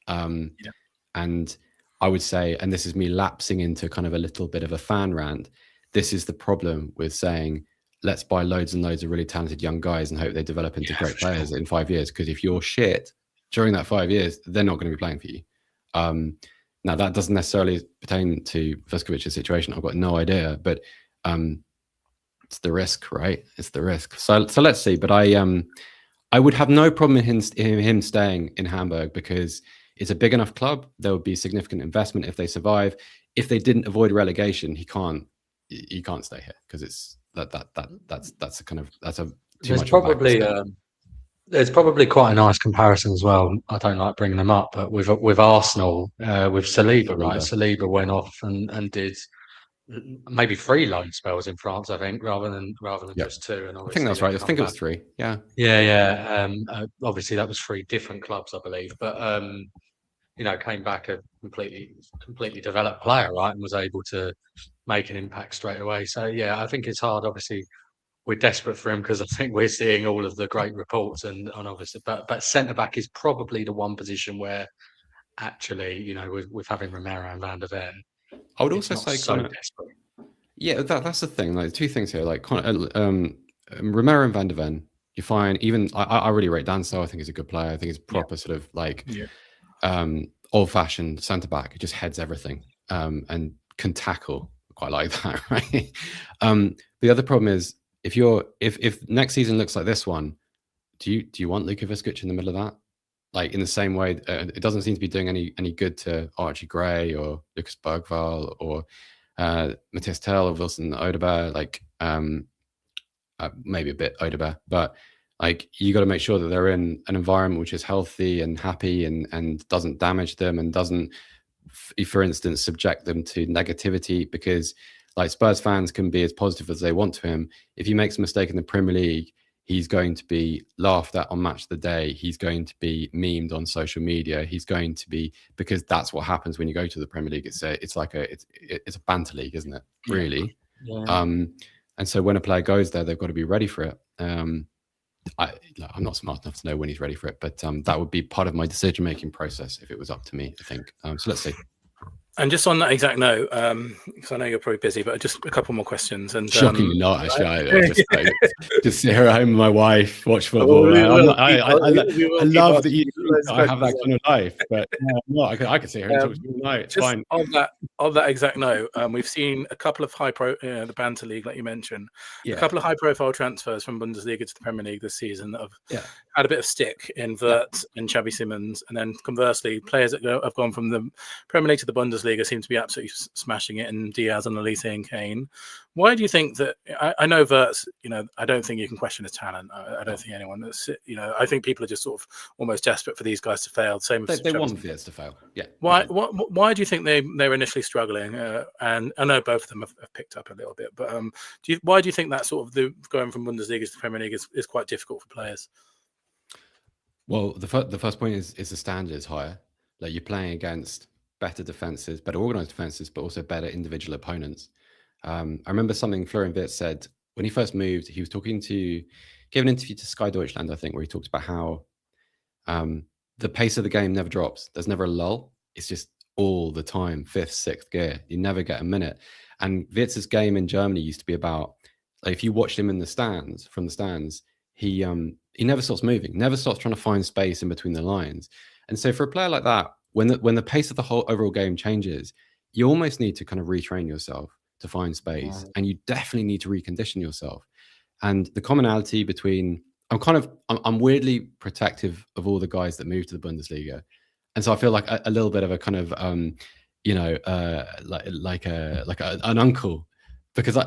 And I would say, and this is me lapsing into kind of a little bit of a fan rant, this is the problem with saying, let's buy loads and loads of really talented young guys and hope they develop into great players in 5 years. Because if you're shit during that 5 years, they're not going to be playing for you. Now, that doesn't necessarily pertain to Vusković's situation. I've got no idea, but it's the risk, right? It's the risk. So let's see. But I would have no problem in him staying in Hamburg, because it's a big enough club. There would be significant investment if they survive. If they didn't avoid relegation, he can't stay here, because it's that's a kind of too much.
There's probably quite a nice comparison as well. I don't like bringing them up, but with Arsenal, with Saliba, right? Saliba went off and did maybe 3 loan spells in France, I think, rather than just 2. And
I think that's right. I think it was 3.
Yeah. Obviously, that was 3 different clubs, I believe, but came back a completely developed player, right, and was able to make an impact straight away. So yeah, I think it's hard. Obviously, we're desperate for him, because I think we're seeing all of the great reports, and obviously, but centre back is probably the one position where actually, with having Romero and Van der Ven,
I would also say
so desperate.
Yeah, that's the thing. Like, 2 things here. Like, Romero and Van der Ven, you find, even I really rate Danso. I think he's a good player. I think he's proper sort of like old-fashioned centre back. He just heads everything and can tackle. Quite like that, right? The other problem is, if next season looks like this one, do you want Luka Vuskovic in the middle of that? Like, in the same way, it doesn't seem to be doing any good to Archie Gray or Lucas Bergvall or Matthias Tell or Wilson Odeberg. Like, maybe a bit Odeberg, but like, you got to make sure that they're in an environment which is healthy and happy and doesn't damage them and doesn't, for instance, subject them to negativity, because like, Spurs fans can be as positive as they want to him. If he makes a mistake in the Premier League, he's going to be laughed at on Match of the Day. He's going to be memed on social media. He's going to be, because that's what happens when you go to the Premier League. It's a banter league, isn't it? Really.
Yeah.
And so when a player goes there, they've got to be ready for it. I'm not smart enough to know when he's ready for it, but that would be part of my decision-making process if it was up to me, I think. So let's see.
And just on that exact note, because I know you're probably busy, but just a couple more questions. And
shockingly not, actually. I just sit here at home with my wife, watch football. I love that I have that kind of life, but I can sit here and talk to you all night. It's fine.
On that exact note, we've seen a couple of the banter league, like you mentioned, a couple of high-profile transfers from Bundesliga to the Premier League this season that have had a bit of stick in Wirtz and Xavi Simons, and then conversely, players that have gone from the Premier League to the Bundesliga seem to be absolutely smashing it, in Diaz and Elise and Kane. Why do you think that? I know Wirtz, I don't think you can question his talent. I don't think anyone that's, I think people are just sort of almost desperate for these guys to fail. Same as
they want Wirtz to fail. Yeah.
Why do you think they were initially struggling? And I know both of them have picked up a little bit, but why do you think that sort of going from Bundesliga to the Premier League is quite difficult for players?
Well, the first point is the standard is higher. Like, you're playing against better defenses, better organized defenses, but also better individual opponents. I remember something Florian Wirtz said when he first moved. He was gave an interview to Sky Deutschland, I think, where he talked about how the pace of the game never drops. There's never a lull. It's just all the time, 5th, 6th gear. You never get a minute. And Wirtz's game in Germany used to be about, like, if you watched him in the stands, he never stops moving, never stops trying to find space in between the lines. And so for a player like that, when the pace of the whole overall game changes, you almost need to kind of retrain yourself to find space, and you definitely need to recondition yourself. And the commonality between, I'm weirdly protective of all the guys that move to the Bundesliga, and so I feel like a little bit of a kind of like an uncle, because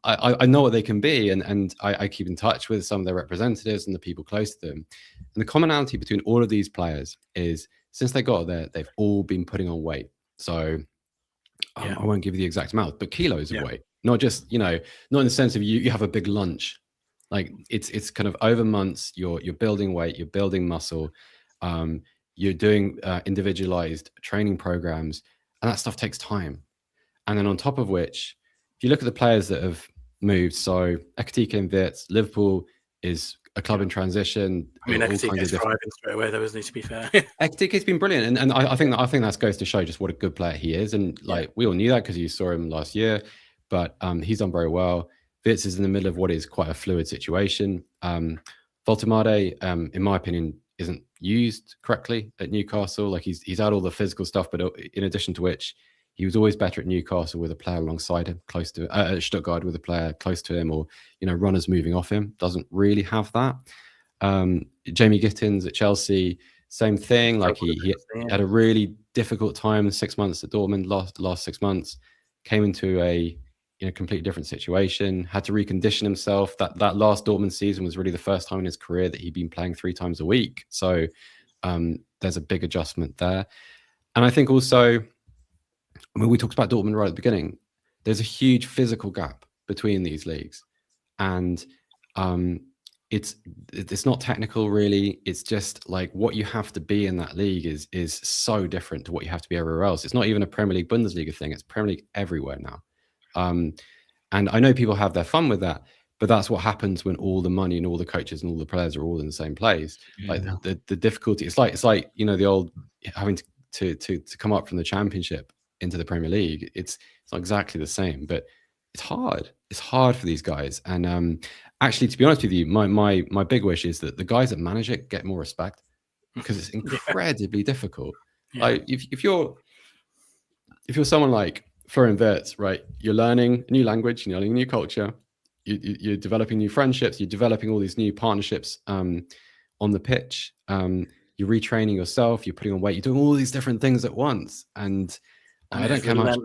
I know what they can be, and I keep in touch with some of their representatives and the people close to them. And the commonality between all of these players is, since they got there, they've all been putting on weight. So I won't give you the exact amount, but kilos of weight, not just, not in the sense of you have a big lunch. Like, it's kind of over months, you're building weight, you're building muscle, you're doing individualized training programs, and that stuff takes time. And then on top of which, if you look at the players that have moved, so Ekitike and Wirtz, Liverpool is a club in transition.
I mean,
all
Ekitike's
kinds of different.
thriving straight away, though, isn't he? To be fair,
Ekitike's been brilliant, and I think that goes to show just what a good player he is. And like we all knew that because you saw him last year, but he's done very well. Wits is in the middle of what is quite a fluid situation. Voltemade, in my opinion, isn't used correctly at Newcastle. Like he's had all the physical stuff, but in addition to which, he was always better at Newcastle with a player alongside him, close to at Stuttgart with a player close to him, or runners moving off him. Doesn't really have that. Jamie Gittins at Chelsea, same thing. Like he had a really difficult time 6 months at Dortmund. Last 6 months, came into a completely different situation. Had to recondition himself. That last Dortmund season was really the first time in his career that he'd been playing 3 times a week. So there's a big adjustment there. And I think also, I mean, we talked about Dortmund right at the beginning. There's a huge physical gap between these leagues, and it's not technical really. It's just like what you have to be in that league is so different to what you have to be everywhere else. It's not even a Premier League Bundesliga thing. It's Premier League everywhere now. And I know people have their fun with that, but that's what happens when all the money and all the coaches and all the players are all in the same place. Like the difficulty. It's like the old having to come up from the Championship into the Premier League. It's not exactly the same, but it's hard. It's hard for these guys. And actually, to be honest with you, my big wish is that the guys that manage it get more respect, because it's incredibly difficult. Like if you're someone like Florian Wirtz, right? You're learning a new language, you're learning a new culture, you're developing new friendships, you're developing all these new partnerships on the pitch. You're retraining yourself, you're putting on weight, you're doing all these different things at once, and I don't care much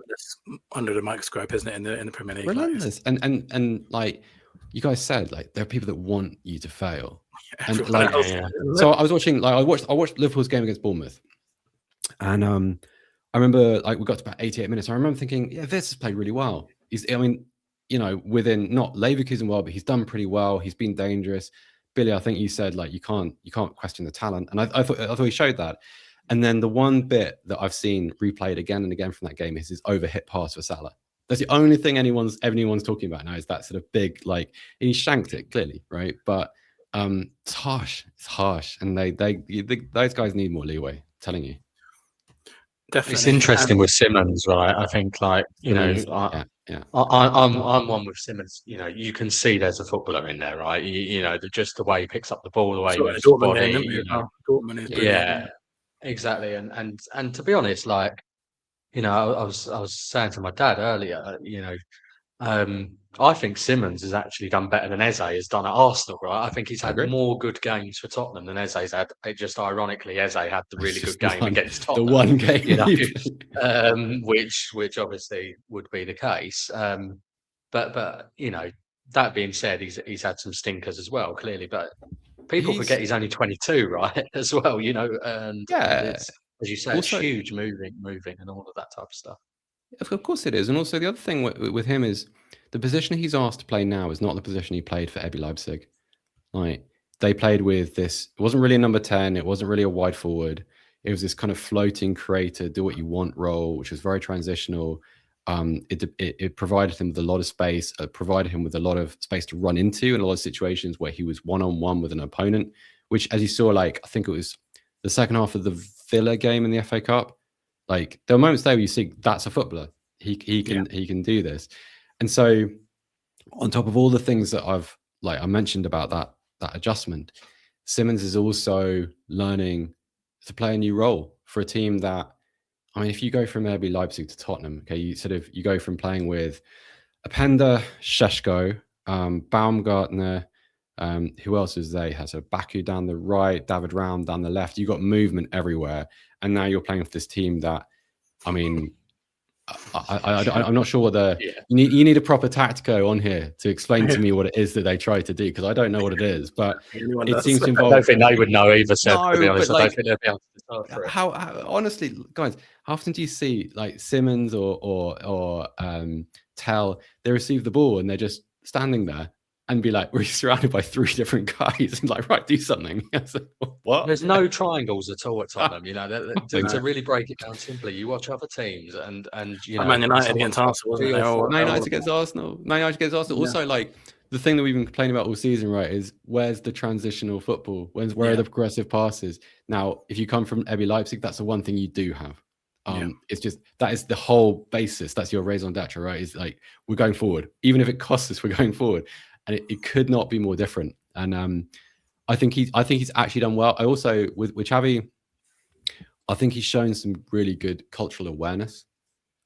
under the microscope, isn't it? In the Premier League,
relentless. And like you guys said, like there are people that want you to fail. And so I was watching, like I watched Liverpool's game against Bournemouth, and I remember like we got to about 88 minutes. I remember thinking, yeah, Wirtz has played really well. Within not Leverkusen well, but he's done pretty well. He's been dangerous. Billie, I think you said like you can't question the talent, and I thought he showed that. And then the one bit that I've seen replayed again and again from that game is his overhit pass for Salah. That's the only thing anyone's talking about now, is that sort of big, like, and he shanked it clearly, right? But it's harsh, and those guys need more leeway. I'm telling you.
Definitely.
It's interesting with Simmons, right? I think, like, I'm one with Simmons. You can see there's a footballer in there, right? Just the way he picks up the ball, the way he moves his body.
Dortmund is brilliant.
Exactly. And to be honest, like, I was saying to my dad earlier, I think Simmons has actually done better than Eze has done at Arsenal, right? I think he's had more good games for Tottenham than Eze's had. It just ironically, Eze had the really good game against Tottenham.
The one game,
which obviously would be the case. But that being said, he's had some stinkers as well, clearly. But people forget he's only 22, right? As well, It's, as you say, also, it's huge moving and all of that type of stuff.
Of course it is. And also the other thing with him is the position he's asked to play now is not the position he played for RB Leipzig. Like, they played with this, it wasn't really a number 10, it wasn't really a wide forward. It was this kind of floating creator, do what you want role, which was very transitional. It provided him with a lot of space, provided him with a lot of space to run into in a lot of situations where he was one-on-one with an opponent, which, as you saw, like, I think it was the second half of the Villa game in the FA Cup. Like, there were moments there where you see that's a footballer. He can do this. And so, on top of all the things that I mentioned about that adjustment, Simmons is also learning to play a new role for a team that, I mean, if you go from RB Leipzig to Tottenham, okay, you go from playing with Openda, Šeško, Baumgartner, who else is there? Has a Baku down the right, David Raum down the left. You got movement everywhere, and now you're playing with this team that, I mean, I'm not sure what you need a proper tactico on here to explain to me what it is that they try to do, because I don't know what it is. But it seems to involve.
I don't think they would know either. Seb, to be honest, I don't think they'd be able to decipher it.
How honestly, guys, how often do you see like Simmons or Tell? They receive the ball and they're just standing there and be like, we're surrounded by 3 different guys, and like, right, do something. Like, what?
There's no triangles at all at Tottenham. To really break it down simply, you watch other teams and
Man United against Arsenal, wasn't it?
Man United against Arsenal. Man United against Arsenal. Also, like, the thing that we've been complaining about all season, right, is where's the transitional football? Where are the progressive passes? Now, if you come from RB Leipzig, that's the one thing you do have. It's just, that is the whole basis. That's your raison d'etre, right? Is like, we're going forward. Even if it costs us, we're going forward. And it could not be more different. And I think he's actually done well. I also, with Xavi, I think he's shown some really good cultural awareness.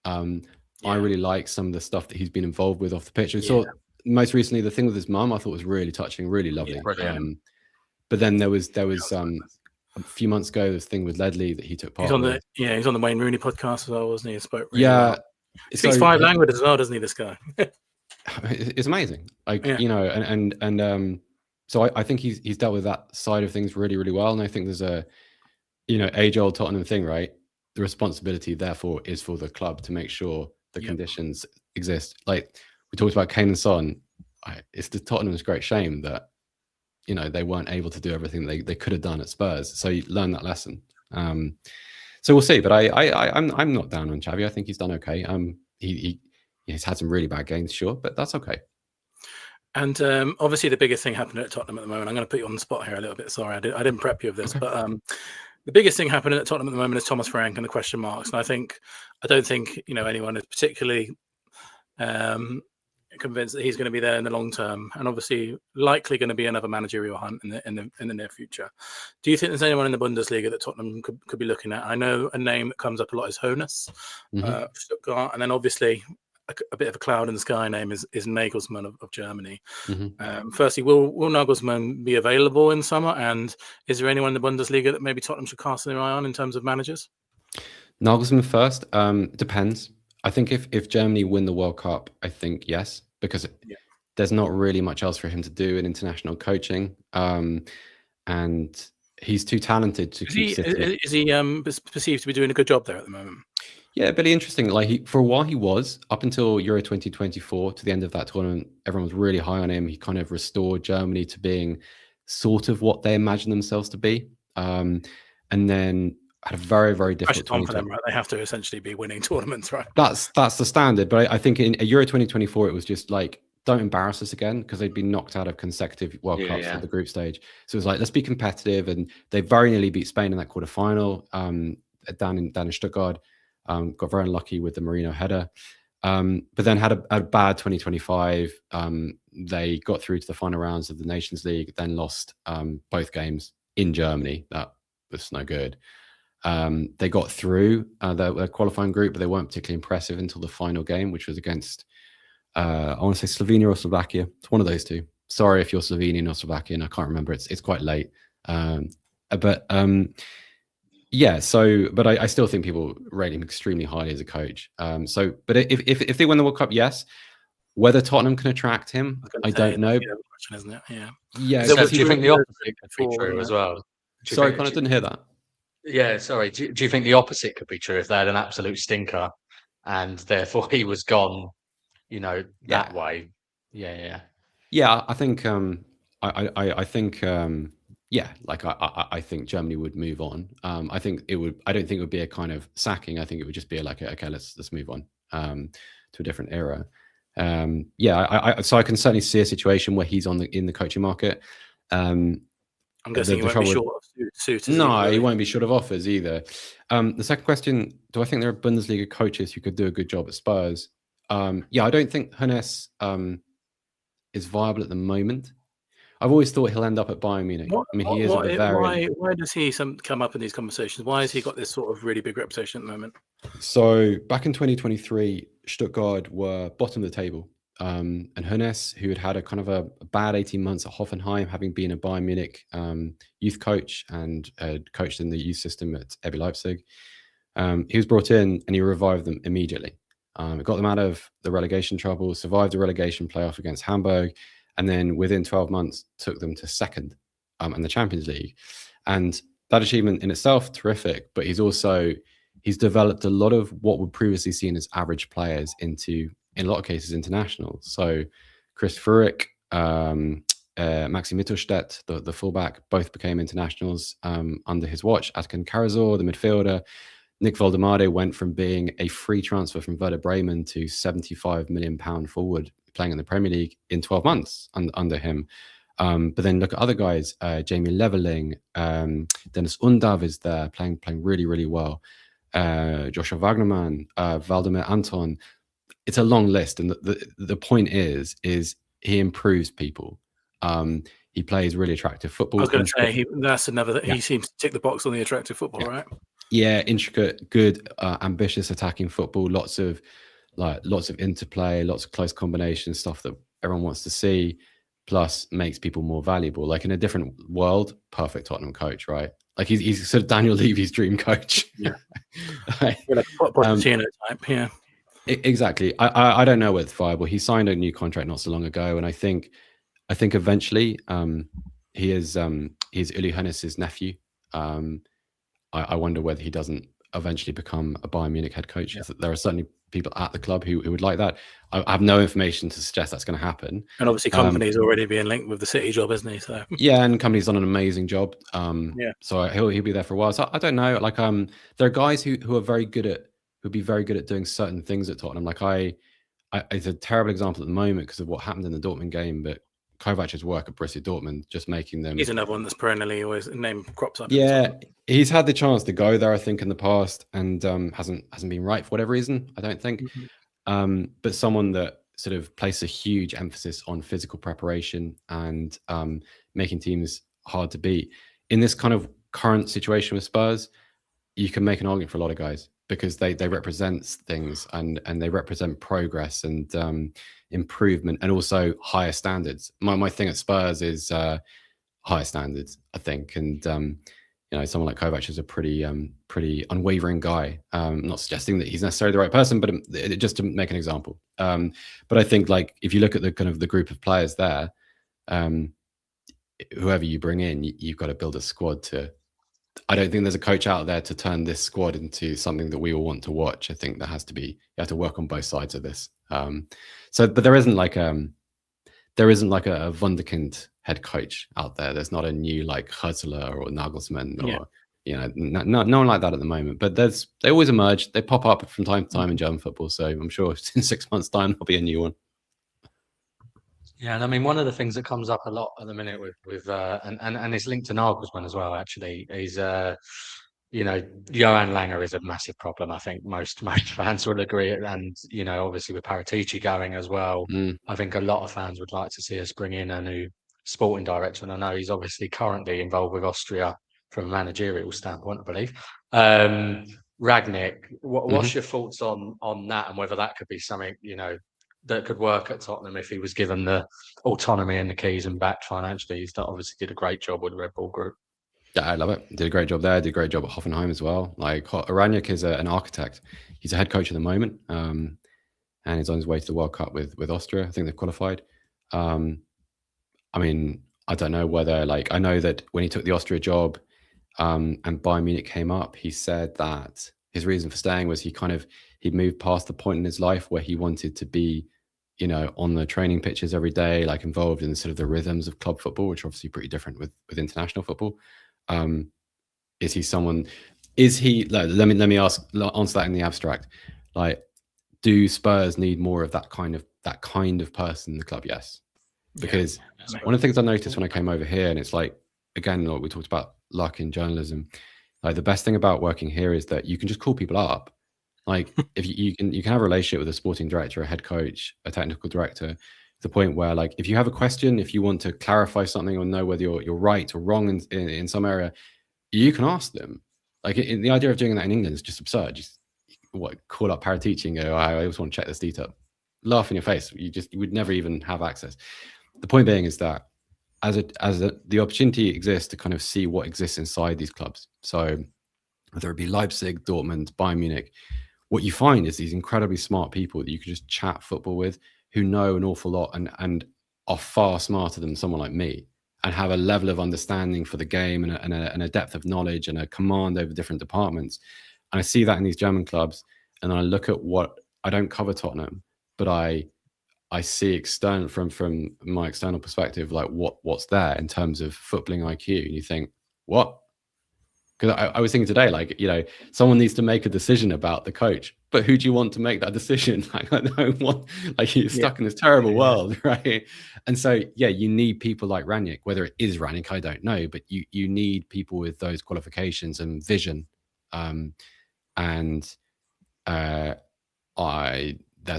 I really like some of the stuff that he's been involved with off the pitch. And so most recently, the thing with his mum, I thought was really touching, really lovely. But then there was a few months ago, this thing with Ledley that he took part in.
He's on the Wayne Rooney podcast as well, wasn't he? He spoke
well.
He speaks 5 languages as well, doesn't he, this guy?
It's amazing. Like, you know, and so I think he's dealt with that side of things really, really well. And I think there's a, you know, age-old Tottenham thing, right? The responsibility, therefore, is for the club to make sure the conditions exist. Like we talked about Kane and Son. It's the Tottenham's great shame that, you know, they weren't able to do everything they could have done at Spurs. So you learn that lesson. So we'll see. But I'm not down on Xavi. I think he's done okay. He's had some really bad games, sure, but that's okay.
And obviously the biggest thing happening at Tottenham at the moment, I'm going to put you on the spot here a little bit. Sorry, I didn't prep you of this, but the biggest thing happening at Tottenham at the moment is Thomas Frank and the question marks. And I don't think, you know, anyone is particularly convinced that he's going to be there in the long term, and obviously likely going to be another managerial hunt in the near future. Do you think there's anyone in the Bundesliga that Tottenham could be looking at? I know a name that comes up a lot is Hoeneß, Stuttgart, and then obviously a bit of a cloud in the sky name is Nagelsmann of Germany. Firstly, will Nagelsmann be available in summer? And is there anyone in the Bundesliga that maybe Tottenham should cast their eye on in terms of managers?
Nagelsmann first. Depends. I think if Germany win the World Cup, I think yes, because there's not really much else for him to do in international coaching. And he's too talented to keep sitting.
Is he perceived to be doing a good job there at the moment?
Yeah, Billie, interesting. Like for a while he was, up until Euro 2024, to the end of that tournament, everyone was really high on him. He kind of restored Germany to being sort of what they imagined themselves to be. And then had a very, very difficult
time for them, right? They have to essentially be winning tournaments, right?
That's the standard. But I think in Euro 2024, it was just like, don't embarrass us again, because they'd been knocked out of consecutive World Cups at the group stage. So it was like, let's be competitive. And they very nearly beat Spain in that quarterfinal down in Stuttgart. Got very unlucky with the Marino header, but then had a bad 2025. They got through to the final rounds of the Nations League, then lost both games in Germany. That was no good. They got through their qualifying group, but they weren't particularly impressive until the final game, which was against, I want to say Slovenia or Slovakia. It's one of those two. Sorry if you're Slovenian or Slovakian. I can't remember. It's quite late. Yeah, so, but I still think people rate him extremely highly as a coach. So, but if they win the World Cup, yes. Whether Tottenham can attract him, I don't know.
Question, isn't it?
Yeah. So do you think the opposite could be true as well?
Sorry, Connor, I didn't hear that.
Yeah, sorry. Do you think the opposite could be true if they had an absolute stinker and therefore he was gone, you know, that way? Yeah.
I think I think like I think Germany would move on. I think it would. I don't think it would be a kind of sacking. I think it would just be like, okay, let's move on to a different era. So I can certainly see a situation where he's in the coaching market.
I'm guessing he won't be short of suitors.
No, he won't be short of offers either. The second question: do I think there are Bundesliga coaches who could do a good job at Spurs? I don't think Hoeneß is viable at the moment. I've always thought he'll end up at Bayern Munich. He is a Bavarian.
Why does he come up in these conversations? Why has he got this sort of really big reputation at the moment?
So back in 2023, Stuttgart were bottom of the table. And Hoeneß, who had a kind of a bad 18 months at Hoffenheim, having been a Bayern Munich youth coach and coached in the youth system at RB Leipzig, he was brought in and he revived them immediately. Got them out of the relegation trouble, survived the relegation playoff against Hamburg, and then within 12 months took them to second in the Champions League. And that achievement in itself, terrific, but he's developed a lot of what were previously seen as average players into, in a lot of cases, internationals. So Chris Führich, Maxi Mittelstädt, the fullback, both became internationals under his watch. Atkin Karazor, the midfielder. Nick Voldemade went from being a free transfer from Werder Bremen to £75 million forward playing in the Premier League in 12 months under him. But then look at other guys, Jamie Leveling, Dennis Undav is there playing really, really well. Joshua Wagnerman, Valdemar Anton. It's a long list. And the point is he improves people. He plays really attractive football.
I was going to say, that's another, he seems to tick the box on the attractive football, right?
Yeah, intricate, good, ambitious attacking football, lots of interplay, lots of close combinations, stuff that everyone wants to see, plus makes people more valuable. Like in a different world, perfect Tottenham coach, right? Like he's sort of Daniel Levy's dream coach.
Yeah. Like Pochettino type, yeah.
Exactly. I don't know whether it's viable. He signed a new contract not so long ago, and I think eventually he's Uli Hoeneß's nephew. I wonder whether he doesn't eventually become a Bayern Munich head coach. Yeah. There are certainly people at the club who would like that. I have no information to suggest that's going to happen.
And obviously, Kompany's already being linked with the City job, isn't he? So
yeah, and Kompany's done an amazing job. So he'll be there for a while. So I don't know. Like there are guys who are very good at who'd be very good at doing certain things at Tottenham. Like it's a terrible example at the moment because of what happened in the Dortmund game, but Kovac's work at Borussia Dortmund, just making them.
He's another one that's perennially always name crops up.
Yeah, he's had the chance to go there, I think, in the past, and hasn't been right for whatever reason. I don't think. But someone that sort of places a huge emphasis on physical preparation and making teams hard to beat. In this kind of current situation with Spurs, you can make an argument for a lot of guys because they represent things and they represent progress and improvement and also higher standards. My thing at Spurs is higher standards, I think, and someone like Kovac is a pretty unwavering guy. Not suggesting that he's necessarily the right person, but just to make an example. But I think like if you look at the kind of the group of players there, whoever you bring in, you've got to build a squad to. I don't think there's a coach out there to turn this squad into something that we all want to watch. I think there has to be, you have to work on both sides of this. But there isn't like a Wunderkind head coach out there. There's not a new like Hutzler or Nagelsmann or no one like that at the moment. But they always emerge. They pop up from time to time in German football. So I'm sure in 6 months' time there'll be a new one.
Yeah, and I mean one of the things that comes up a lot at the minute with and it's linked to Nagelsmann as well. Actually, is Johan Langer is a massive problem. I think most fans would agree, and obviously with Paratici going as well, I think a lot of fans would like to see us bring in a new sporting director. And I know he's obviously currently involved with Austria from a managerial standpoint, I believe. Ragnick, what's your thoughts on that, and whether that could be something that could work at Tottenham if he was given the autonomy and the keys and backed financially? He's obviously did a great job with the Red Bull Group.
Yeah, I love it. Did a great job there. Did a great job at Hoffenheim as well. Like Ragnick is an architect. He's a head coach at the moment, and he's on his way to the World Cup with Austria. I think they've qualified. I mean, I don't know whether I know that when he took the Austria job, and Bayern Munich came up, he said that his reason for staying was he'd moved past the point in his life where he wanted to be, on the training pitches every day, like involved in sort of the rhythms of club football, which are obviously pretty different with international football. Is he someone? Is he? Let me answer that in the abstract. Like, do Spurs need more of that kind of person in the club? Yes, because one of the things I noticed when I came over here, and it's like again, like we talked about luck in journalism. Like the best thing about working here is that you can just call people up. Like if you can have a relationship with a sporting director, a head coach, a technical director, to the point where like if you have a question, if you want to clarify something or know whether you're right or wrong in some area, you can ask them. Like the idea of doing that in England is just absurd. Just call up Paratici and go, I always want to check this detail. Laugh in your face. You would never even have access. The point being is that the opportunity exists to kind of see what exists inside these clubs. So whether it be Leipzig, Dortmund, Bayern Munich, what you find is these incredibly smart people that you can just chat football with, who know an awful lot and are far smarter than someone like me, and have a level of understanding for the game and a depth of knowledge and a command over different departments. And I see that in these German clubs, and then I look at what I don't cover Tottenham, but I see from my external perspective, like what's there in terms of footballing IQ, and you think, what? Because I was thinking today, like, someone needs to make a decision about the coach. but who do you want to make that decision? Like, I don't want, like, you're stuck in this terrible world, right? And so, yeah, you need people like Ranić. Whether it is Ranić, I don't know, but you need people with those qualifications and vision. And there's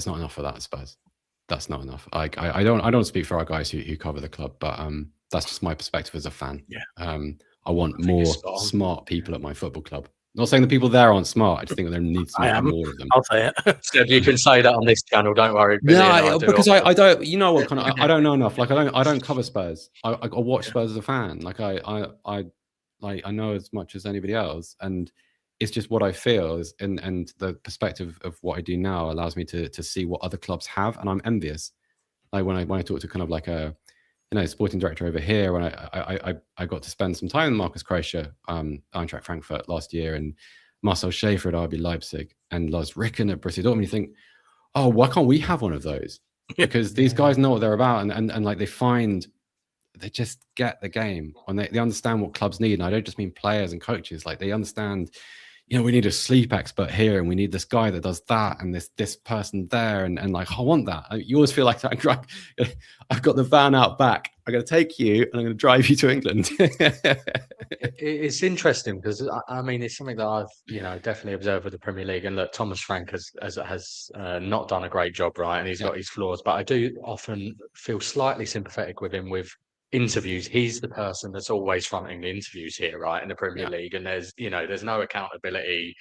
not enough of that at Spurs. That's not enough. I don't speak for our guys who cover the club, but that's just my perspective as a fan. I want more smart people at my football club. Not saying the people there aren't smart. I just think there needs to be more of them.
I'll say it.
Seb, you can say that on this channel. Don't worry.
Yeah, because I don't. You know what? Kind of. I don't know enough. Like I don't cover Spurs. I watch Spurs as a fan. Like I know as much as anybody else, and it's just what I feel is, and the perspective of what I do now allows me to see what other clubs have, and I'm envious. Like when I talk to kind of like a sporting director over here, when I got to spend some time with Marcus Krejci, Eintracht Frankfurt last year, and Marcel Schäfer at RB Leipzig, and Lars Ricken at Borussia Dortmund. You think, oh, why can't we have one of those? Because these guys know what they're about, and like they just get the game, and they understand what clubs need. And I don't just mean players and coaches. Like, they understand, we need a sleep expert here, and we need this guy that does that, and this person there, and like, I want that. You always feel like I've got the van out back. I'm going to take you, and I'm going to drive you to England.
It's interesting because I mean, it's something that I've definitely observed with the Premier League, and look, Thomas Frank has not done a great job, right? And he's got his flaws, but I do often feel slightly sympathetic with him with interviews. He's the person that's always fronting the interviews here, right, in the Premier League, and there's no accountability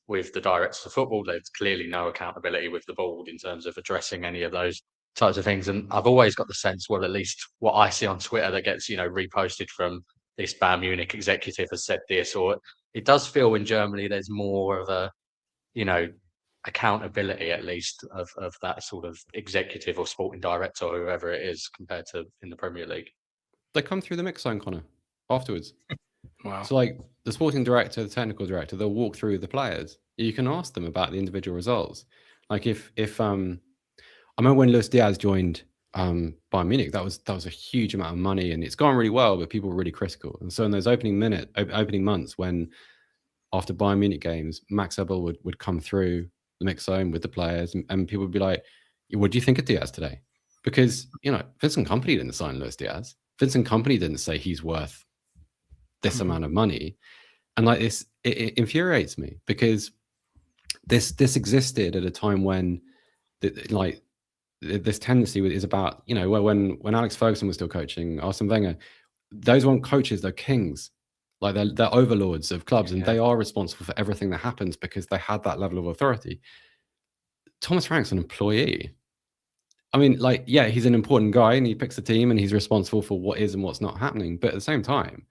with the directors of football. There's clearly no accountability with the board in terms of addressing any of those types of things. And I've always got the sense, well, at least what I see on Twitter that gets reposted from this Bayern Munich executive has said this, or it does feel in Germany there's more of a accountability, at least, of that sort of executive or sporting director or whoever it is, compared to in the Premier League.
They come through the mix zone, Connor, afterwards.
Wow.
So, like, the sporting director, the technical director, they'll walk through the players. You can ask them about the individual results. Like, if I remember when Luis Diaz joined Bayern Munich, that was a huge amount of money, and it's gone really well, but people were really critical. And so in those opening months, when after Bayern Munich games, Max Ebel would come through the mix zone with the players, and people would be like, "What do you think of Diaz today?" Because Vincent Kompany didn't sign Luis Diaz. Vincent Kompany didn't say he's worth this amount of money. And like this, it infuriates me, because this existed at a time when this tendency is about, when Alex Ferguson was still coaching, Arsene Wenger, those weren't coaches, they're kings. Like, they're overlords of clubs, and they are responsible for everything that happens because they had that level of authority. Thomas Frank's an employee. I mean, he's an important guy, and he picks the team, and he's responsible for what is and what's not happening. But at the same time,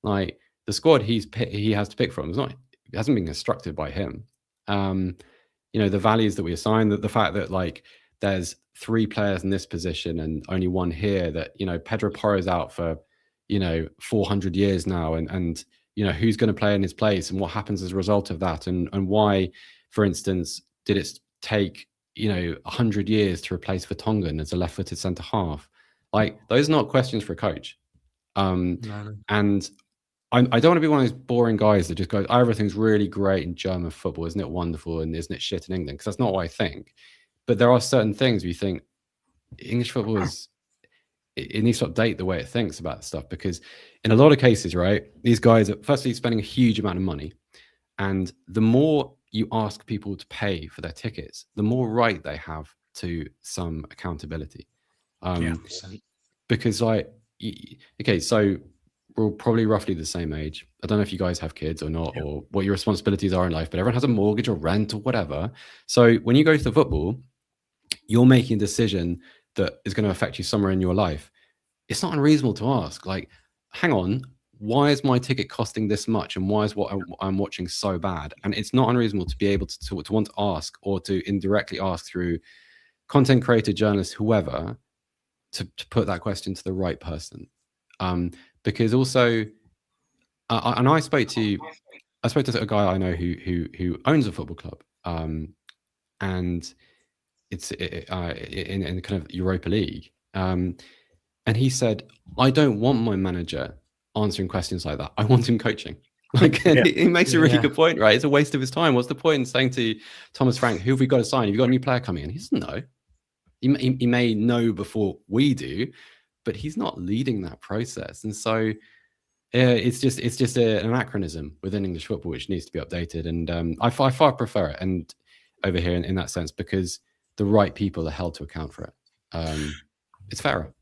like, the squad he has to pick from it hasn't been constructed by him. The values that we assign, the fact that, like, there's 3 players in this position and only 1 here, that Pedro Porro's out for 400 years now, and who's going to play in his place, and what happens as a result of that, and why, for instance, did it take 100 years to replace Vertonghen as a left-footed centre half? Like, those are not questions for a coach. No. And I don't want to be one of those boring guys that just goes, "Oh, everything's really great in German football, isn't it wonderful, and isn't it shit in England?" Because that's not what I think. But there are certain things where you think English football it needs to update the way it thinks about stuff, because in a lot of cases, right, these guys are firstly spending a huge amount of money, and the more you ask people to pay for their tickets, the more right they have to some accountability. Because, like, okay, so we're probably roughly the same age. I don't know if you guys have kids or not, or what your responsibilities are in life, but everyone has a mortgage or rent or whatever. So when you go to the football, you're making a decision that is going to affect you somewhere in your life. It's not unreasonable to ask, like, hang on, why is my ticket costing this much, and why is what I'm watching so bad? And it's not unreasonable to be able to want to ask, or to indirectly ask through content creator, journalists, whoever, to put that question to the right person. Because also, and I spoke to a guy I know who owns a football club, and it's in kind of Europa League, and he said, "I don't want my manager answering questions like that. I want him coaching." Like,
Yeah.
he makes a really
Yeah.
good point, right? It's a waste of his time. What's the point in saying to Thomas Frank, who have we got to sign? Have you got a new player coming in? He doesn't know. He may know before we do, but he's not leading that process. And so it's just an anachronism within English football, which needs to be updated. And I far prefer it, and over here in that sense, because the right people are held to account for it. It's fairer.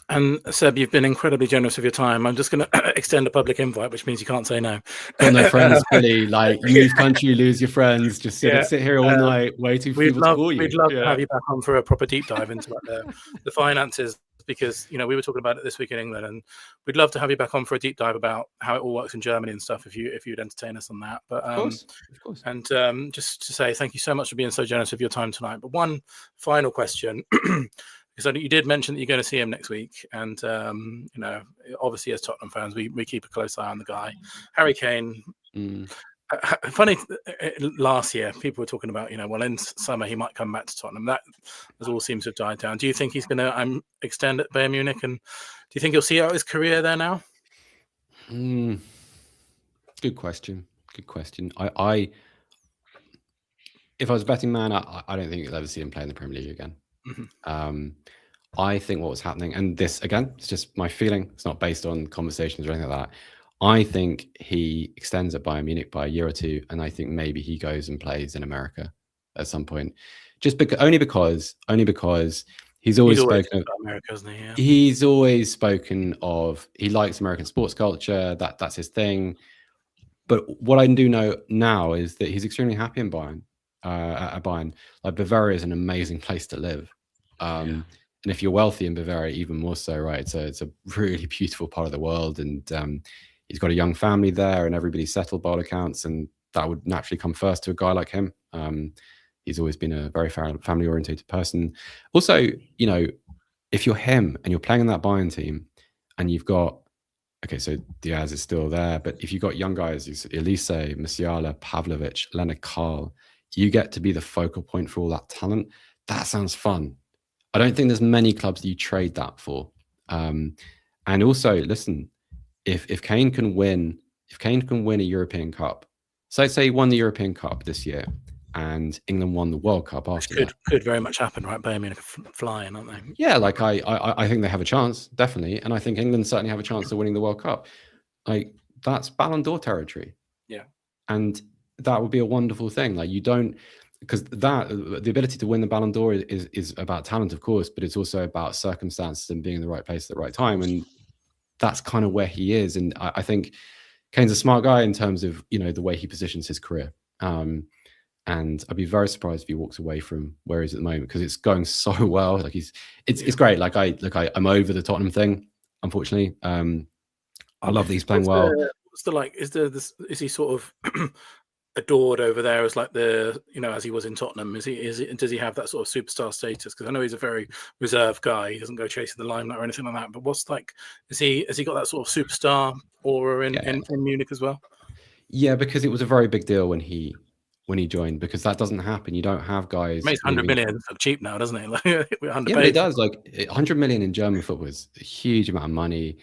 And Seb, you've been incredibly generous of your time. I'm just going to extend a public invite, which means you can't say no.
Got no friends, Billie. Like, you move country, you lose your friends. Just sit here all night waiting for people to call you.
We'd love to have you back on for a proper deep dive into like the finances, because we were talking about it this week in England, and we'd love to have you back on for a deep dive about how it all works in Germany and stuff, if you'd entertain us on that. But
of course.
And just to say thank you so much for being so generous of your time tonight. But one final question. Because you did mention that you're going to see him next week, and obviously as Tottenham fans, we keep a close eye on the guy, Harry Kane. Funny, last year people were talking about well, in summer he might come back to Tottenham. That all seems to have died down. Do you think he's going to extend at Bayern Munich, and do you think he'll see out his career there now?
Good question. I if I was a betting man, I don't think you'll ever see him play in the Premier League again. I think what was happening, and this again, it's just my feeling, it's not based on conversations or anything like that. I think he extends at Bayern Munich by a year or two, and I think maybe he goes and plays in America at some point, just only because he's always spoken of
America, hasn't he? Yeah.
He's always spoken of, he likes American sports culture, that's his thing. But what I do know now is that he's extremely happy in Bayern. At Bayern, like, Bavaria is an amazing place to live, and if you're wealthy in Bavaria, even more so, right? It's a really beautiful part of the world, and he's got a young family there, and everybody's settled by all accounts, and that would naturally come first to a guy like him. He's always been a very family oriented person. Also, if you're him and you're playing in that Bayern team, and you've got, okay, so Diaz is still there, but if you've got young guys, Elise, Musiala, Pavlovic, Leonard Carl, you get to be the focal point for all that talent. That sounds fun. I don't think there's many clubs that you trade that for. And also, listen, if Kane can win a European Cup, so say he won the European Cup this year, and England won the World Cup after that.
Could very much happen, right? Bayern Munich are flying, aren't they?
Yeah, like I think they have a chance, definitely, and I think England certainly have a chance of winning the World Cup. Like, that's Ballon d'Or territory.
Yeah,
and that would be a wonderful thing. Like, you don't, because the ability to win the Ballon d'Or is about talent, of course, but it's also about circumstances and being in the right place at the right time, and that's kind of where he is. And I think Kane's a smart guy in terms of the way he positions his career. And I'd be very surprised if he walks away from where he is at the moment, because it's going so well. Like, it's great. Like, I'm over the Tottenham thing, unfortunately. I love that he's playing well.
Is he sort of adored over there as like as he was in Tottenham? Does he have that sort of superstar status? Because I know he's a very reserved guy. He doesn't go chasing the limelight or anything like that. But has he got that sort of superstar aura in Munich as well?
Yeah, because it was a very big deal when he joined, because that doesn't happen. You don't have guys.
It makes 100 million look cheap now, doesn't it?
But it does. Like, 100 million in German football is a huge amount of money.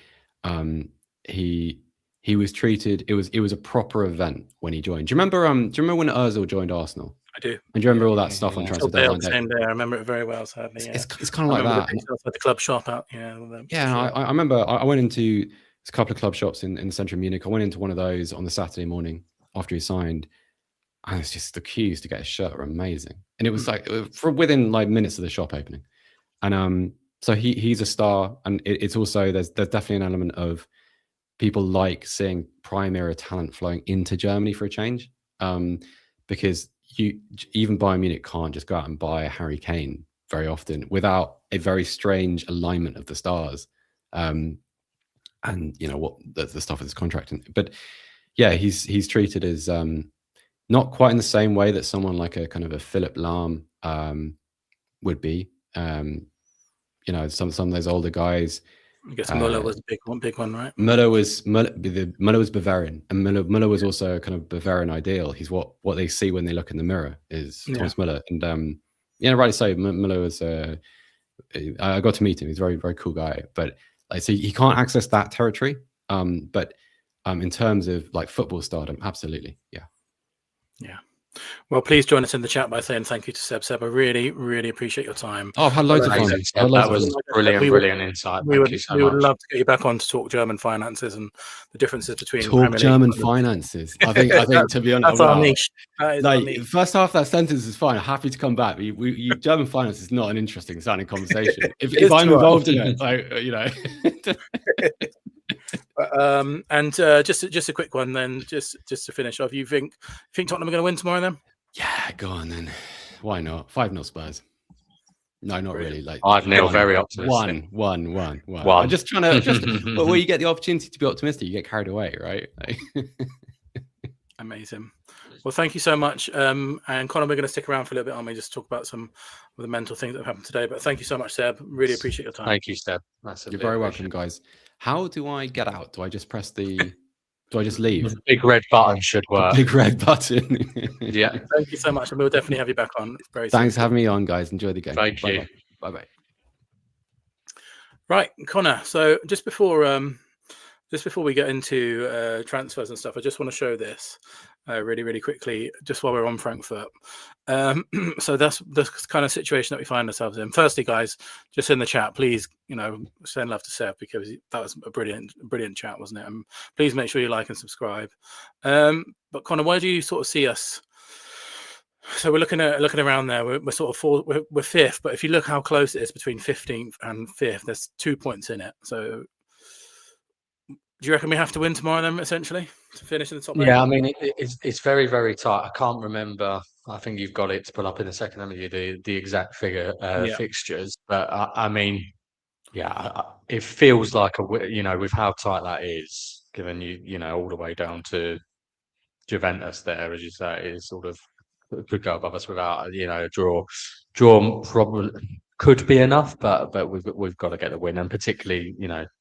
He was treated. It was a proper event when he joined. Do you remember when Ozil joined Arsenal?
I do.
And do you remember all that stuff on transfer deadline day?
Same day. I remember it very well. Sadly, yeah.
It's kind of like that.
At the club shop out.
I remember. I went into a couple of club shops in the centre of Munich. I went into one of those on the Saturday morning after he signed, and it's just the queues to get a shirt are amazing. And it was like within like minutes of the shop opening. And so he's a star, and it's also there's definitely an element of people like seeing prime era talent flowing into Germany for a change, because even Bayern Munich can't just go out and buy a Harry Kane very often without a very strange alignment of the stars, and what the stuff with his contract. But yeah, he's treated as not quite in the same way that someone like a kind of a Philip Lahm would be. Some of those older guys.
I guess Müller was a big one, right?
Müller was Bavarian, and Müller was also a kind of Bavarian ideal. He's what they see when they look in the mirror is Thomas Müller, and rightly so. Müller was I got to meet him. He's a very, very cool guy, but so he can't access that territory. But In terms of like football stardom, absolutely, yeah.
Well, please join us in the chat by saying thank you to Seb. Seb, I really, really appreciate your time.
Oh, I've had loads of fun.
Amazing, Seb. That was brilliant insight. Thank you so much.
We would love to get you back on to talk German finances and the differences between
talk German finances. I think to be honest,
that's our niche. That is our niche.
The first half of that sentence is fine. Happy to come back. You German finance is not an interesting sounding conversation. if I'm involved in it, like, you know.
And just a quick one then, just to finish off. You think Tottenham are going to win tomorrow then?
Yeah, go on then. Why not? 5-0 Spurs. No, not really. Like
5-0, very optimistic.
One. I'm just trying to but where you get the opportunity to be optimistic, you get carried away, right?
Amazing. Well, thank you so much. And Conor, we're going to stick around for a little bit, aren't we? Just talk about some of the mental things that have happened today. But thank you so much, Seb. Really appreciate your time.
Thank you, Seb.
You're very welcome, guys. How do I get out? Do I just press the... Do I just leave?
The big red button should work.
The big red button.
Yeah.
Thank you so much. And we'll definitely have you back on very soon.
Thanks for having me on, guys. Enjoy the game.
Thank you.
Bye-bye.
Right, Conor. So just before we get into transfers and stuff, I just want to show this really, really quickly, just while we're on Frankfurt. So that's the kind of situation that we find ourselves in. Firstly, guys, just in the chat, please, send love to Seb, because that was a brilliant chat, wasn't it? And please make sure you like and subscribe. But Conor, where do you sort of see us? So we're looking around there. We're sort of we're fifth, but if you look how close it is between 15th and 5th, there's 2 points in it. So do you reckon we have to win tomorrow then, essentially, to finish in the top 8?
Yeah, I mean, it's very, very tight. I can't remember. I think you've got it to put up in a second, haven't you, the exact figure fixtures. But I mean, yeah, it feels like with how tight that is, given all the way down to Juventus there, as you say, is sort of could go above us without a draw. Draw probably could be enough, but we've got to get the win, and particularly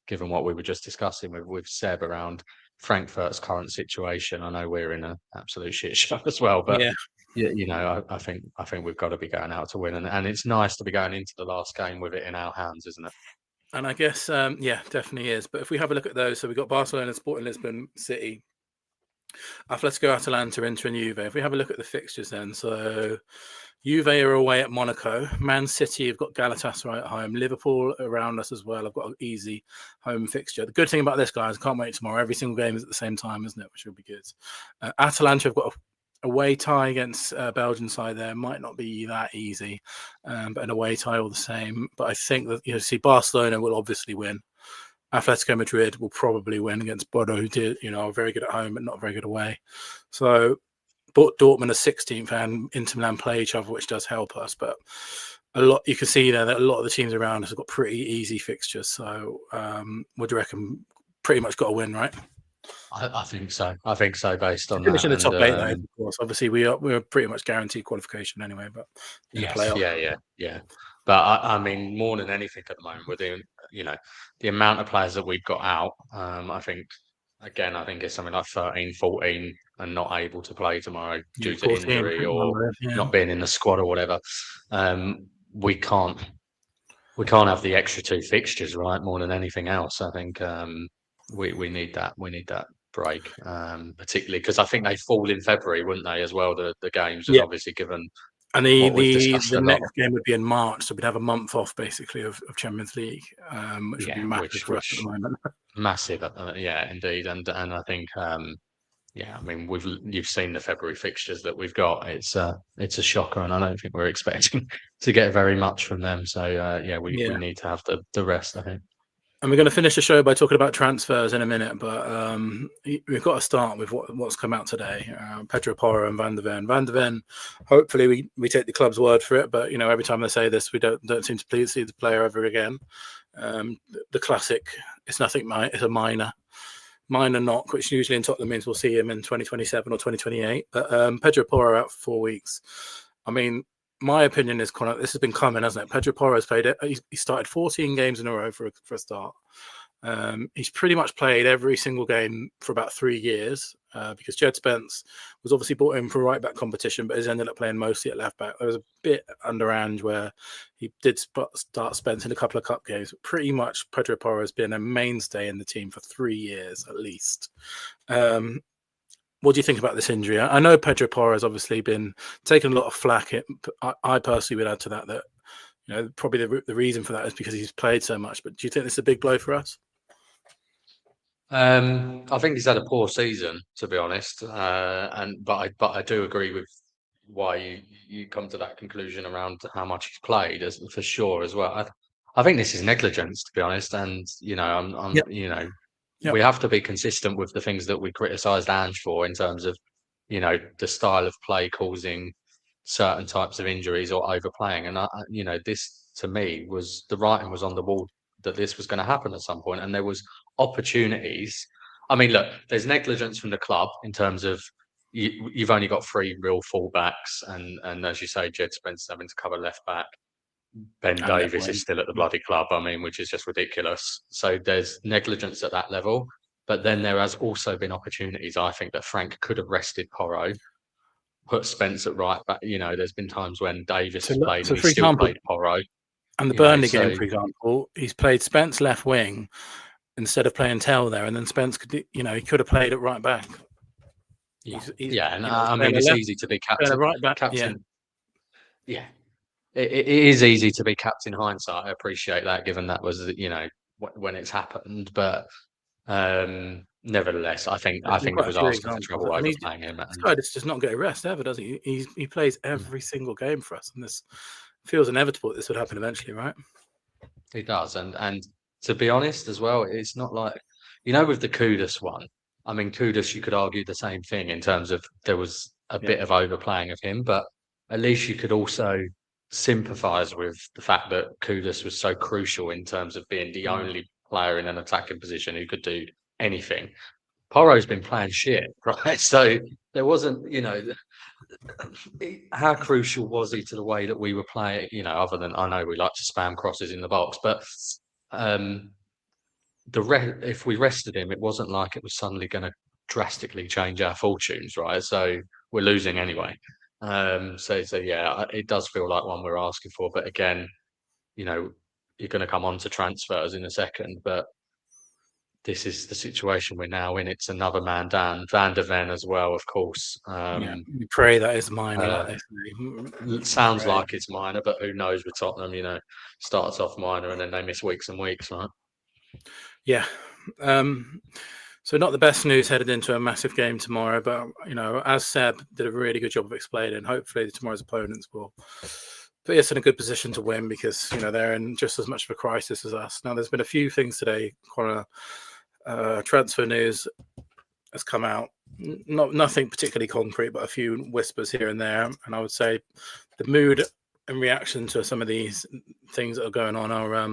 given what we were just discussing with Seb around Frankfurt's current situation. I know we're in an absolute shit show as well, but I think we've got to be going out to win, and it's nice to be going into the last game with it in our hands, isn't it?
And I guess definitely is. But if we have a look at those, so we've got Barcelona, Sporting Lisbon, City, Atletico, Atalanta, Inter, and Juve. If we have a look at the fixtures, then so Juve are away at Monaco. Man City have got Galatasaray at home. Liverpool around us as well. I've got an easy home fixture. The good thing about this, guys, I can't wait tomorrow. Every single game is at the same time, isn't it? Which will be good. Atalanta have got a away tie against Belgian side there. Might not be that easy, but an away tie all the same. But I think that Barcelona will obviously win. Atletico Madrid will probably win against Bodo, who are very good at home but not very good away. So, but Dortmund are 16th and Inter Milan play each other, which does help us. But you can see there that a lot of the teams around us have got pretty easy fixtures. So, what do you reckon? Pretty much got to win, right?
I think so. Based on
finishing the top 8, though, of course. Obviously, we're pretty much guaranteed qualification anyway. But
yeah. But I mean, more than anything at the moment, we're doing, the amount of players that we've got out. I think it's something like 13, 14 and not able to play tomorrow due to injury or not being in the squad or whatever. We can't have the extra 2 fixtures, right? More than anything else, I think we need that. We need that break, particularly because I think they fall in February, wouldn't they? As well, the games, obviously given.
And the next game would be in March, so we'd have a month off basically of Champions League, which would be massive for us at the moment.
Massive, indeed, and I think, I mean, you've seen the February fixtures that we've got. It's a shocker, and I don't think we're expecting to get very much from them. So we need to have the rest, I think.
And we're going to finish the show by talking about transfers in a minute, but we've got to start with what's come out today. Pedro Porro and Van de Ven. Van de Ven, hopefully we take the club's word for it, but every time they say this, we don't seem to see the player ever again. The classic, it's a minor knock, which usually in Tottenham means we'll see him in 2027 or 2028. But Pedro Porro out for 4 weeks. I mean, my opinion is, Conor, this has been coming, hasn't it? Pedro Porro's played it. He started 14 games in a row for a start. He's pretty much played every single game for about 3 years. because Jed Spence was obviously brought in for right back competition, but has ended up playing mostly at left back. There was a bit under Ange where he did start Spence in a couple of cup games, but pretty much Pedro Porro has been a mainstay in the team for 3 years at least. What do you think about this injury? I know Pedro Porro has obviously been taking a lot of flack. I personally would add to that probably the reason for that is because he's played so much. But do you think this is a big blow for us?
I think he's had a poor season, to be honest. But I do agree with why you come to that conclusion around how much he's played, for sure as well. I think this is negligence, to be honest. And we have to be consistent with the things that we criticised Ange for in terms of the style of play causing certain types of injuries or overplaying. And this to me was the writing was on the wall that this was going to happen at some point, and there was opportunities. I mean, look, there's negligence from the club in terms of you've only got 3 real fullbacks, and as you say, Jed Spence having to cover left back. Ben Davies is still at the bloody club, I mean, which is just ridiculous. So there's negligence at that level. But then there has also been opportunities, I think, that Frank could have rested Porro, put Spence at right back. There's been times when Davies has played and he still played Porro.
And the Burnley game, for example, he's played Spence left wing instead of playing Tell there. And then Spence could, he could have played at right back.
I mean, it's easy to be captain.
Right back,
captain. Yeah. It is easy to be captain hindsight. I appreciate that, given that was when it's happened. But nevertheless, I think it was asking for trouble overplaying him.
This guy does not get a rest ever, does he? He plays every single game for us, and this feels inevitable that this would happen eventually, right?
He does, and to be honest as well, it's not like with the Kudus one. I mean, Kudus, you could argue the same thing in terms of there was a bit of overplaying of him, but at least you could also sympathise with the fact that Kudus was so crucial in terms of being the only player in an attacking position who could do anything. Porro's been playing shit, right? So there wasn't, how crucial was he to the way that we were playing? Other than I know we like to spam crosses in the box, but if we rested him, it wasn't like it was suddenly going to drastically change our fortunes, right? So we're losing anyway. So yeah, it does feel like one we're asking for. But again, you're going to come on to transfers in a second, but this is the situation we're now in. It's another man down. Van der Ven as well, of course.
We pray that is minor.
It sounds like it's minor, but who knows with Tottenham, starts off minor and then they miss weeks and weeks, right?
Yeah. So not the best news headed into a massive game tomorrow, but as Seb did a really good job of explaining, hopefully tomorrow's opponents will put us in a good position to win because they're in just as much of a crisis as us. Now, there's been a few things today. Transfer news has come out. Nothing particularly concrete, but a few whispers here and there. And I would say the mood and reaction to some of these things that are going on are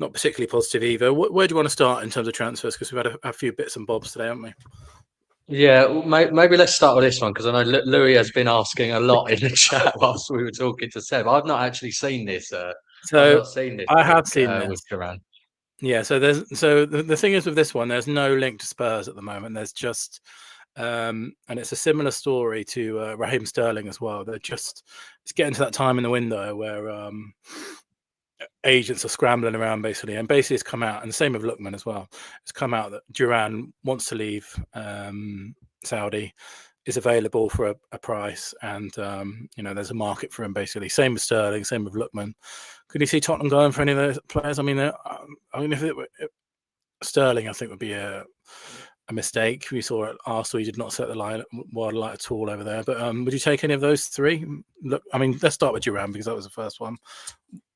not particularly positive either. Where do you want to start in terms of transfers? Because we've had a few bits and bobs today, haven't we?
Yeah, maybe let's start with this one because I know Louis has been asking a lot in the chat whilst we were talking to Seb. I've not actually seen this. I have seen this with Duran.
Yeah, so the thing is with this one, there's no link to Spurs at the moment. There's just and it's a similar story to Raheem Sterling as well. It's getting to that time in the window where agents are scrambling around basically, and basically it's come out, and the same with Lookman as well. It's come out that Duran wants to leave Saudi, is available for a price, and there's a market for him basically. Same with Sterling, same with Lookman. Could you see Tottenham going for any of those players? I mean, if Sterling, I think would be a mistake. We saw at Arsenal, he did not set the line wide light at all over there. But would you take any of those three? Look, I mean, let's start with Duran because that was the first one.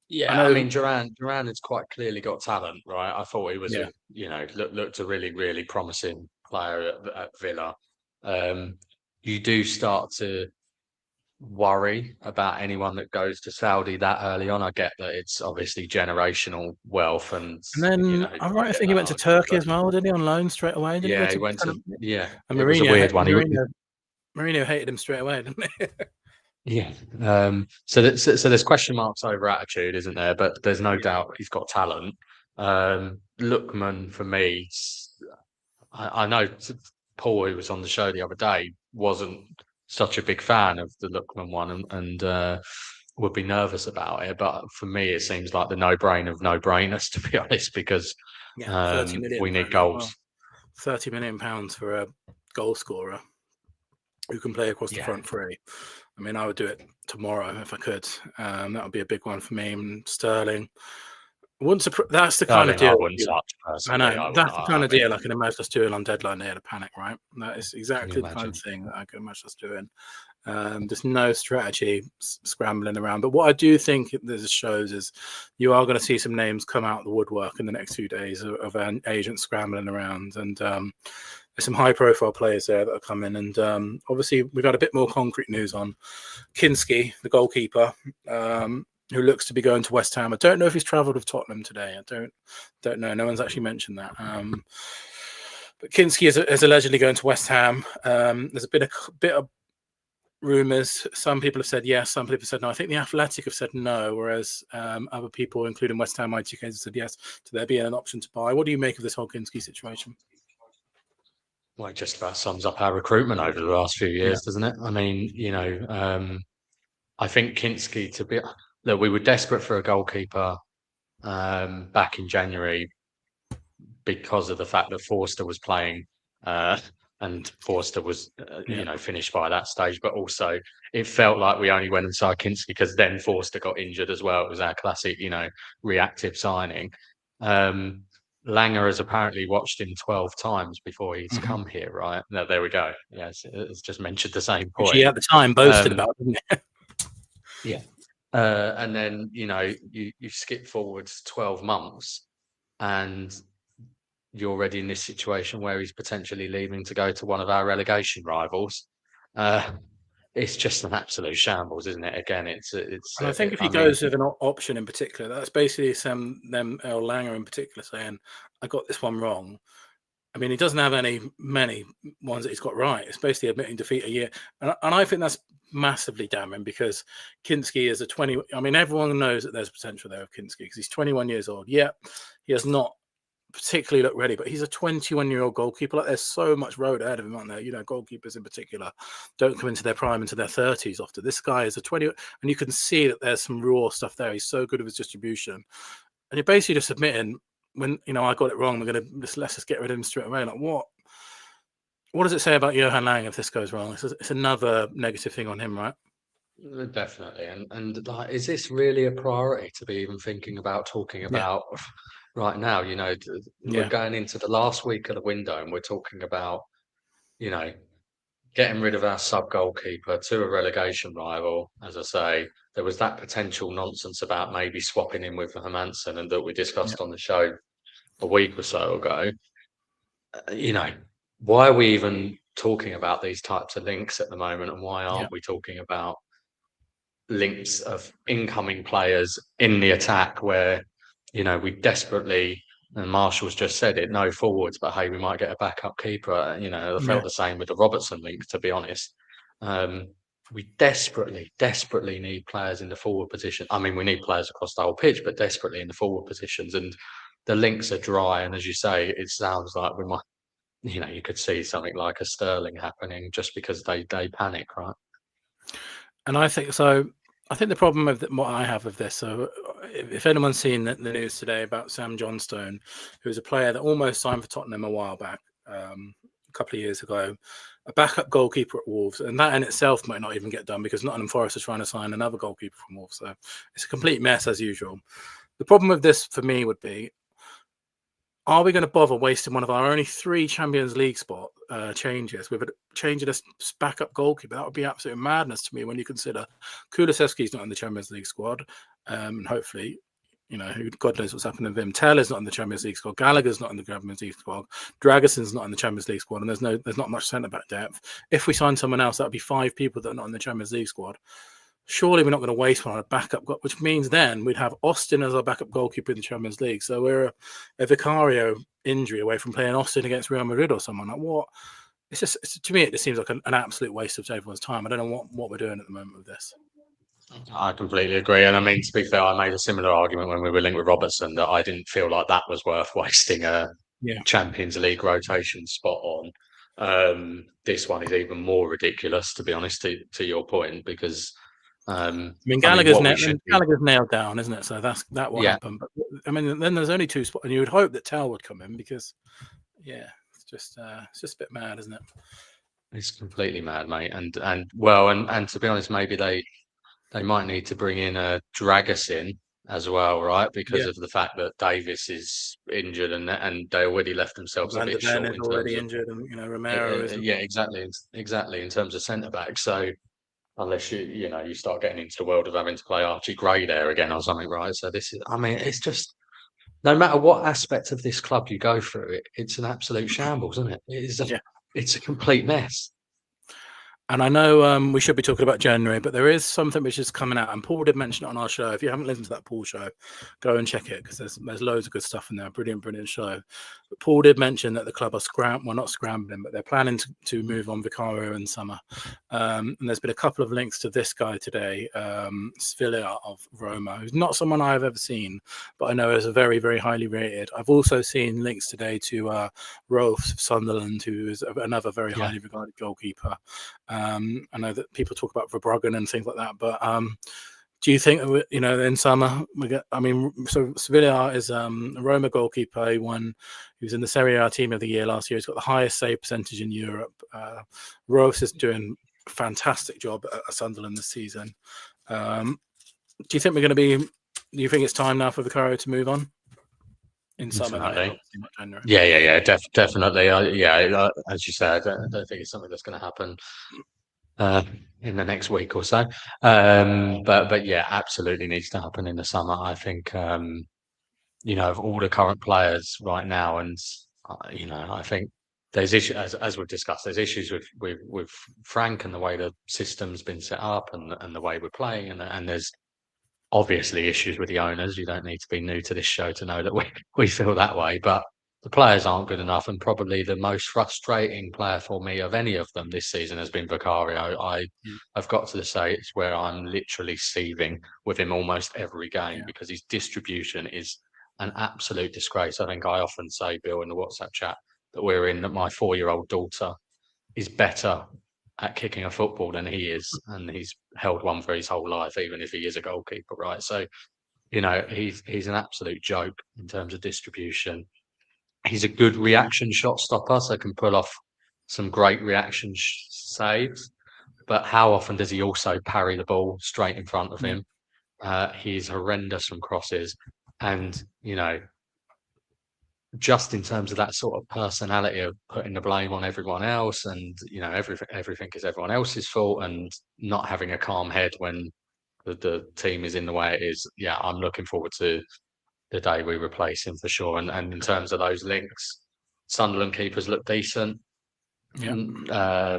Yeah, I mean, Duran has quite clearly got talent, right? I thought he was, looked a really, really promising player at Villa. You do start to worry about anyone that goes to Saudi that early on. I get that it's obviously generational wealth, and
then I'm right. I think he went to Turkey as well, didn't he? On loan straight away.
He went to. Yeah,
and Mourinho, it was a weird one. Mourinho hated him straight away, didn't he?
Yeah. So there's question marks over attitude, isn't there? But there's no doubt he's got talent. Lookman for me, I know Paul, who was on the show the other day, wasn't such a big fan of the Lookman one and would be nervous about it. But for me, it seems like the no-brainer of no-brainers, to be honest, because
30 million
we need goals.
£30 million for a goal scorer who can play across the front three. I mean, I would do it tomorrow if I could. That would be a big one for me. And Sterling. That's the kind of deal. I know. That's the kind of deal I can imagine us doing on deadline day at a panic, right? That is exactly the kind of thing that I can imagine us doing. There's no strategy scrambling around. But what I do think this shows is you are going to see some names come out of the woodwork in the next few days of agents scrambling around. And there's some high-profile players there that are coming. And obviously, we've had a bit more concrete news on Kinski, the goalkeeper, who looks to be going to West Ham. I don't know if he's travelled with Tottenham today. I don't know. No one's actually mentioned that. But Kinski is allegedly going to West Ham. There's been a bit of rumours. Some people have said yes, some people have said no. I think the Athletic have said no, whereas other people, including West Ham ITK, have said yes to there being an option to buy. What do you make of this whole Kinski situation?
Well, it just about sums up our recruitment over the last few years, doesn't it? I mean, I think Kinski look, we were desperate for a goalkeeper back in January because of the fact that Forster was playing and Forster was, finished by that stage. But also it felt like we only went and signed Kinski because then Forster got injured as well. It was our classic, reactive signing. Langer has apparently watched him 12 times before he's come here, right? No, there we go. Yes, it's just mentioned the same point.
Which he at the time boasted about, didn't he?
Yeah. And then, you skip forwards 12 months and you're already in this situation where he's potentially leaving to go to one of our relegation rivals. It's just an absolute shambles, isn't it? Again, it's. And
I think if he goes with an option in particular, that's basically them Earl Langer in particular saying, "I got this one wrong." I mean, he doesn't have many ones that he's got right. It's basically admitting defeat a year, and I think that's massively damning because Kinski is everyone knows that there's potential there of Kinski because he's 21 years old. Yeah, he has not particularly looked ready, but he's a 21-year-old goalkeeper. Like, there's so much road ahead of him, aren't there? Goalkeepers in particular don't come into their prime into their 30s often. This guy is a 20, and you can see that there's some raw stuff there. He's so good with his distribution, and you're basically just admitting when I got it wrong. We're going to let's just get rid of him straight away. Like what does it say about Johan Lang if this goes wrong? It's another negative thing on him, right?
Definitely, and like, is this really a priority to be even thinking about talking about? Right now, we're going into the last week of the window and we're talking about, getting rid of our sub-goalkeeper to a relegation rival. As I say, there was that potential nonsense about maybe swapping him with Hermansen and that we discussed on the show a week or so ago. Why are we even talking about these types of links at the moment and why aren't we talking about links of incoming players in the attack where we desperately, and Marshall's just said it, no forwards, but hey, we might get a backup keeper. I felt the same with the Robertson link, to be honest. We desperately need players in the forward position. I mean, we need players across the whole pitch, but desperately in the forward positions. And the links are dry. And as you say, it sounds like we might, you could see something like a Sterling happening just because they panic, right?
And I think so. I think the problem with what I have with this, so if anyone's seen the news today about Sam Johnstone, who's a player that almost signed for Tottenham a while back, a couple of years ago, a backup goalkeeper at Wolves, and that in itself might not even get done because Nottingham Forest is trying to sign another goalkeeper from Wolves. So it's a complete mess as usual. The problem with this for me would be, are we going to bother wasting one of our only 3 Champions League spot changes with changing a backup goalkeeper? That would be absolute madness to me when you consider Kulusevski's not in the Champions League squad. And hopefully, God knows what's happening with him. Taylor's not in the Champions League squad. Gallagher's not in the Champions League squad. Dragason's not in the Champions League squad. And there's not much centre-back depth. If we sign someone else, that would be 5 people that are not in the Champions League squad. Surely we're not going to waste one on a backup, which means then we'd have Austin as our backup goalkeeper in the Champions League. So we're a Vicario injury away from playing Austin against Real Madrid or someone. Like what? To me, it just seems like an absolute waste of everyone's time. I don't know what we're doing at the moment with this.
I completely agree. And I mean, to be fair, I made a similar argument when we were linked with Robertson that I didn't feel like that was worth wasting a Champions League rotation spot on. This one is even more ridiculous, to be honest, to your point, because
Gallagher's
what we should be,
nailed down, isn't it? So that will happen. But I mean, then there's only 2 spots, and you would hope that Tell would come in because, it's just a bit mad, isn't it?
It's completely mad, mate. And to be honest, maybe they might need to bring in a Dragus in as well, right? Because of the fact that Davis is injured and they already left themselves a bit short in
already
terms
injured, and Romero is.
Yeah, exactly in terms of centre back. So unless you start getting into the world of having to play Archie Gray there again or something, right? So this is, I mean, it's just, no matter what aspect of this club you go through, it's an absolute shambles, isn't it? It's a complete mess.
And I know we should be talking about January, but there is something which is coming out, and Paul did mention it on our show. If you haven't listened to that Paul show, go and check it because there's loads of good stuff in there. Brilliant show. But Paul did mention that the club are not scrambling, but they're planning to move on Vicario in summer. And there's been a couple of links to this guy today, Svilia of Roma, who's not someone I've ever seen, but I know is a very, very highly rated. I've also seen links today to Rolf of Sunderland, who is another very highly regarded goalkeeper. I know that people talk about Verbruggen and things like that, but do you think in summer we get? I mean, so Sevilla is a Roma goalkeeper. He was in the Serie A Team of the Year last year. He's got the highest save percentage in Europe. Rose is doing a fantastic job at Sunderland this season. Do you think we're going to be? Do you think it's time now for Vicario to move on? In summer,
yeah, definitely. As you said, I don't think it's something that's going to happen in the next week or so. But yeah, absolutely needs to happen in the summer. I think of all the current players right now, and I think there's issues as we've discussed. There's issues with Frank and the way the system's been set up and the way we're playing, and there's obviously issues with the owners. You don't need to be new to this show to know that we feel that way, but the players aren't good enough. And probably the most frustrating player for me of any of them this season has been Vicario. I've got to say it's where I'm literally seething with him almost every game because his distribution is an absolute disgrace. I think I often say, Bill, in the WhatsApp chat that we're in, that my 4-year-old daughter is better at kicking a football than he is, and he's held one for his whole life, even if he is a goalkeeper, right? So, he's an absolute joke in terms of distribution. He's a good reaction shot stopper, so can pull off some great reaction saves. But how often does he also parry the ball straight in front of him? He's horrendous from crosses, and just in terms of that sort of personality of putting the blame on everyone else, and everything is everyone else's fault, and not having a calm head when the team is in the way it is. Yeah, I'm looking forward to the day we replace him for sure. And in terms of those links, Sunderland keepers look decent. Yeah.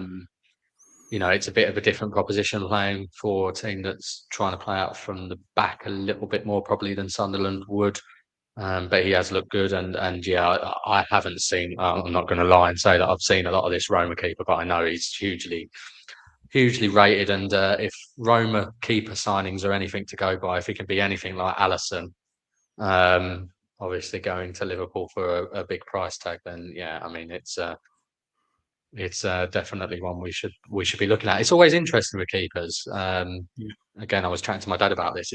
It's a bit of a different proposition playing for a team that's trying to play out from the back a little bit more probably than Sunderland would. But he has looked good, and I haven't seen. I'm not going to lie and say that I've seen a lot of this Roma keeper, but I know he's hugely rated. And if Roma keeper signings are anything to go by, if he can be anything like Alisson, obviously going to Liverpool for a big price tag, then I mean it's definitely one we should be looking at. It's always interesting with keepers. Again, I was chatting to my dad about this.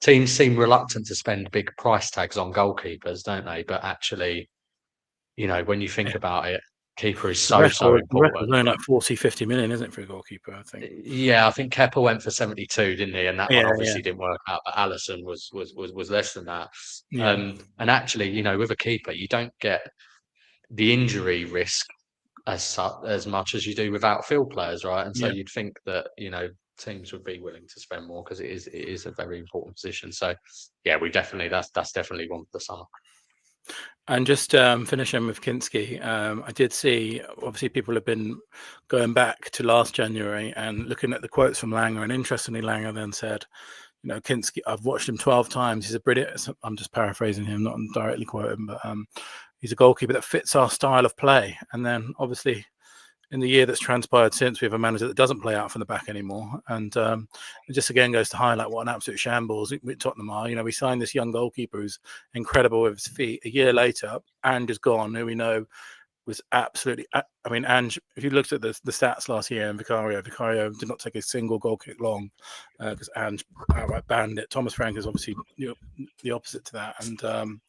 Teams seem reluctant to spend big price tags on goalkeepers, don't they? But actually, when you think about it, keeper is so important.
It's only like 40, 50 million, isn't it, for a goalkeeper, I think?
Yeah, I think Kepa went for 72, didn't he? And that one obviously didn't work out. But Alisson was less than that. Yeah. And actually, with a keeper, you don't get the injury risk as much as you do with outfield players, right? And so you'd think that teams would be willing to spend more because it is a very important position. So that's definitely one for the summer.
And just finishing with Kinski, I did see, obviously people have been going back to last January and looking at the quotes from Langer, and interestingly Langer then said, Kinski, I've watched him 12 times. He's a brilliant, I'm just paraphrasing him, not directly quoting, but he's a goalkeeper that fits our style of play. And then obviously in the year that's transpired since, we have a manager that doesn't play out from the back anymore. And it just again goes to highlight what an absolute shambles Tottenham are. We signed this young goalkeeper who's incredible with his feet. A year later, and is gone, who we know was absolutely. I mean, Ange, if you looked at the stats last year, and Vicario did not take a single goal kick long because Ange outright banned it. Thomas Frank is obviously the opposite to that, and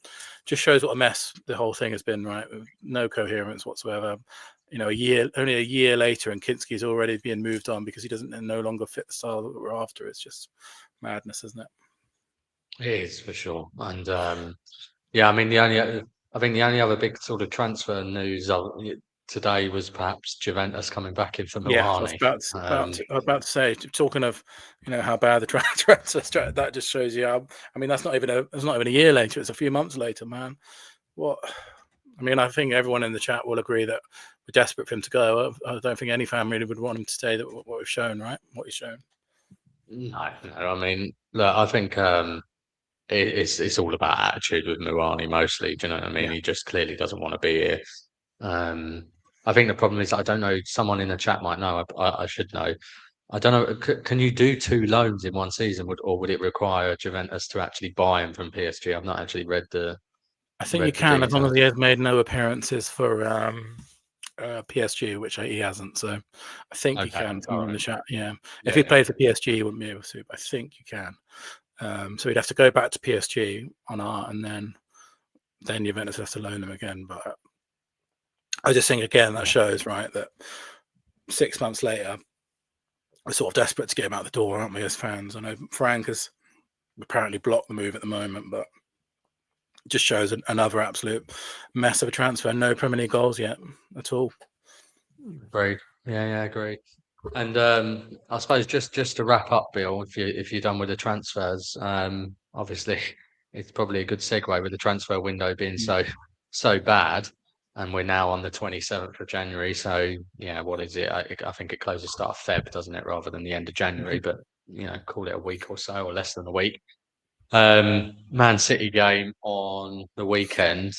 just shows what a mess the whole thing has been. Right, with no coherence whatsoever. Only a year later, and Kinski's already being moved on because he doesn't no longer fit the style that we're after. It's just madness, isn't it?
It is for sure. And yeah, I mean, I think the only other big sort of transfer news today was perhaps Juventus coming back in for
Yeah, I was
Milani.
about to say, talking of how bad the transfer that just shows you how. I mean, that's not even a year later; it's a few months later, man. What? I mean, I think everyone in the chat will agree that we're desperate for him to go. I don't think any fan really would want him to stay. That what we've shown, right? What he's shown.
No. I mean, look, I think it's all about attitude with Milani mostly. Do you know what I mean?
Yeah.
He just clearly doesn't want to be here. I think the problem is I don't know. Someone in the chat might know. I should know. I don't know. Can you do 2 loans in one season, or would it require Juventus to actually buy him from PSG? I've not actually read the.
I think you can, as long as he has made no appearances for PSG, which he hasn't. So I think you can. In the chat, yeah. If he played for PSG, he wouldn't be able to. But I think you can. So he'd have to go back to PSG on art, and then Juventus has to loan him again. But I just think again that shows right that 6 months later we're sort of desperate to get him out the door, aren't we, as fans? I know Frank has apparently blocked the move at the moment, but it just shows another absolute mess of a transfer. No Premier League goals yet at all.
Great. Yeah, great. And I suppose just to wrap up, Bill, if you're done with the transfers, obviously it's probably a good segue with the transfer window being so bad, and we're now on the 27th of January. So yeah, what is it? I think it closes start of Feb, doesn't it, rather than the end of January? But call it a week or so, or less than a week. Man City game on the weekend.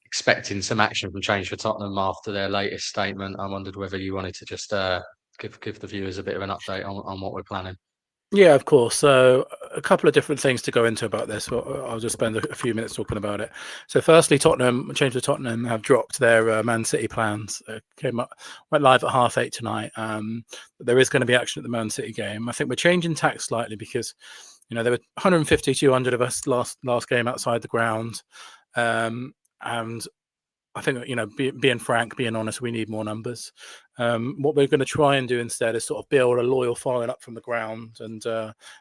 Expecting some action from change for Tottenham after their latest statement. I wondered whether you wanted to just give the viewers a bit of an update on what we're planning.
Yeah, of course. So a couple of different things to go into about this. I'll just spend a few minutes talking about it. So firstly, Change for Tottenham have dropped their Man City plans. Went live at 8:30 tonight. There is going to be action at the Man City game. I think we're changing tack slightly because there were 150, 200 of us last game outside the ground. And I think, being frank, being honest, we need more numbers. What we're going to try and do instead is sort of build a loyal following up from the ground. And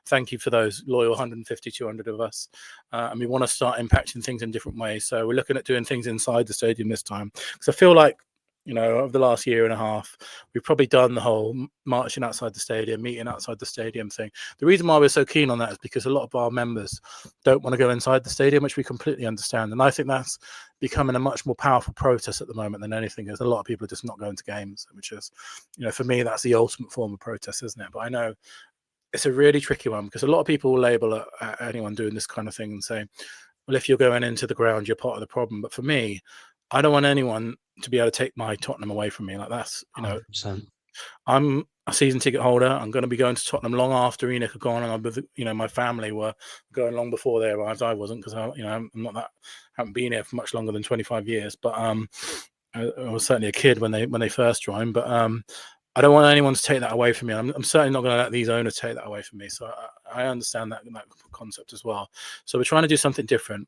thank you for those loyal 150, 200 of us. And we want to start impacting things in different ways. So we're looking at doing things inside the stadium this time. Because I feel like, over the last year and a half, we've probably done the whole marching outside the stadium, meeting outside the stadium thing. The reason why we're so keen on that is because a lot of our members don't want to go inside the stadium, which we completely understand. And I think that's becoming a much more powerful protest at the moment than anything. There's a lot of people are just not going to games, which is, for me, that's the ultimate form of protest, isn't it? But I know it's a really tricky one because a lot of people will label anyone doing this kind of thing and say, well, if you're going into the ground, you're part of the problem. But for me, I don't want anyone to be able to take my Tottenham away from me. Like that's,
100%.
I'm a season ticket holder. I'm going to be going to Tottenham long after ENIC had gone, and my family were going long before they arrived. I wasn't because haven't been here for much longer than 25 years. But I was certainly a kid when they first joined. But I don't want anyone to take that away from me. I'm certainly not going to let these owners take that away from me. So I understand that concept as well. So we're trying to do something different.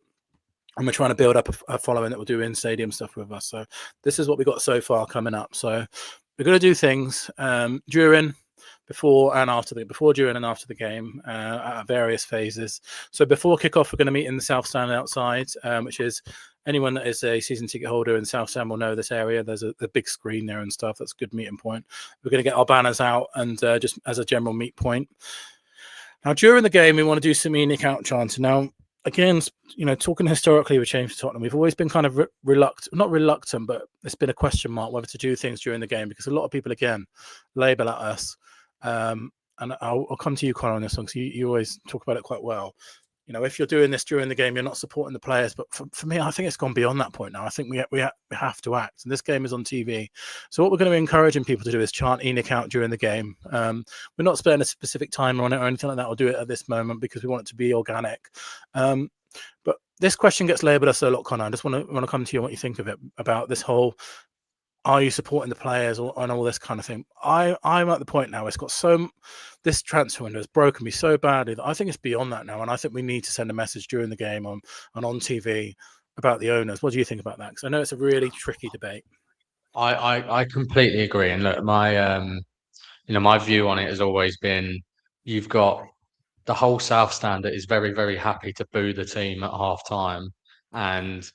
And we're trying to build up a following that will do in-stadium stuff with us. So this is what we got so far coming up. So we're going to do things during, and after the game at various phases. So before kickoff, we're going to meet in the South Stand outside, which is anyone that is a season ticket holder in South Stand will know this area. There's a big screen there and stuff. That's a good meeting point. We're going to get our banners out and just as a general meet point. Now, during the game, we want to do some ENIC out chanting. Now, again, talking historically with Change for Tottenham, we've always been kind of not reluctant, but it's been a question mark whether to do things during the game because a lot of people, again, label at us. And I'll come to you, Connor, on this one because you always talk about it quite well. If you're doing this during the game, you're not supporting the players. But for me, I think it's gone beyond that point now. I think we have to act. And this game is on TV. So what we're going to be encouraging people to do is chant ENIC out during the game. We're not spending a specific timer on it or anything like that. We'll do it at this moment because we want it to be organic. But this question gets labelled us a lot, Connor. I just want to come to you and what you think of it, about this whole, are you supporting the players and all this kind of thing? I'm at the point now, it's got this transfer window has broken me so badly that I think it's beyond that now. And I think we need to send a message during the game and on TV about the owners. What do you think about that? Because I know it's a really tricky debate.
I completely agree. And look, my view on it has always been, you've got the whole South Stand that is very, very happy to boo the team at half time and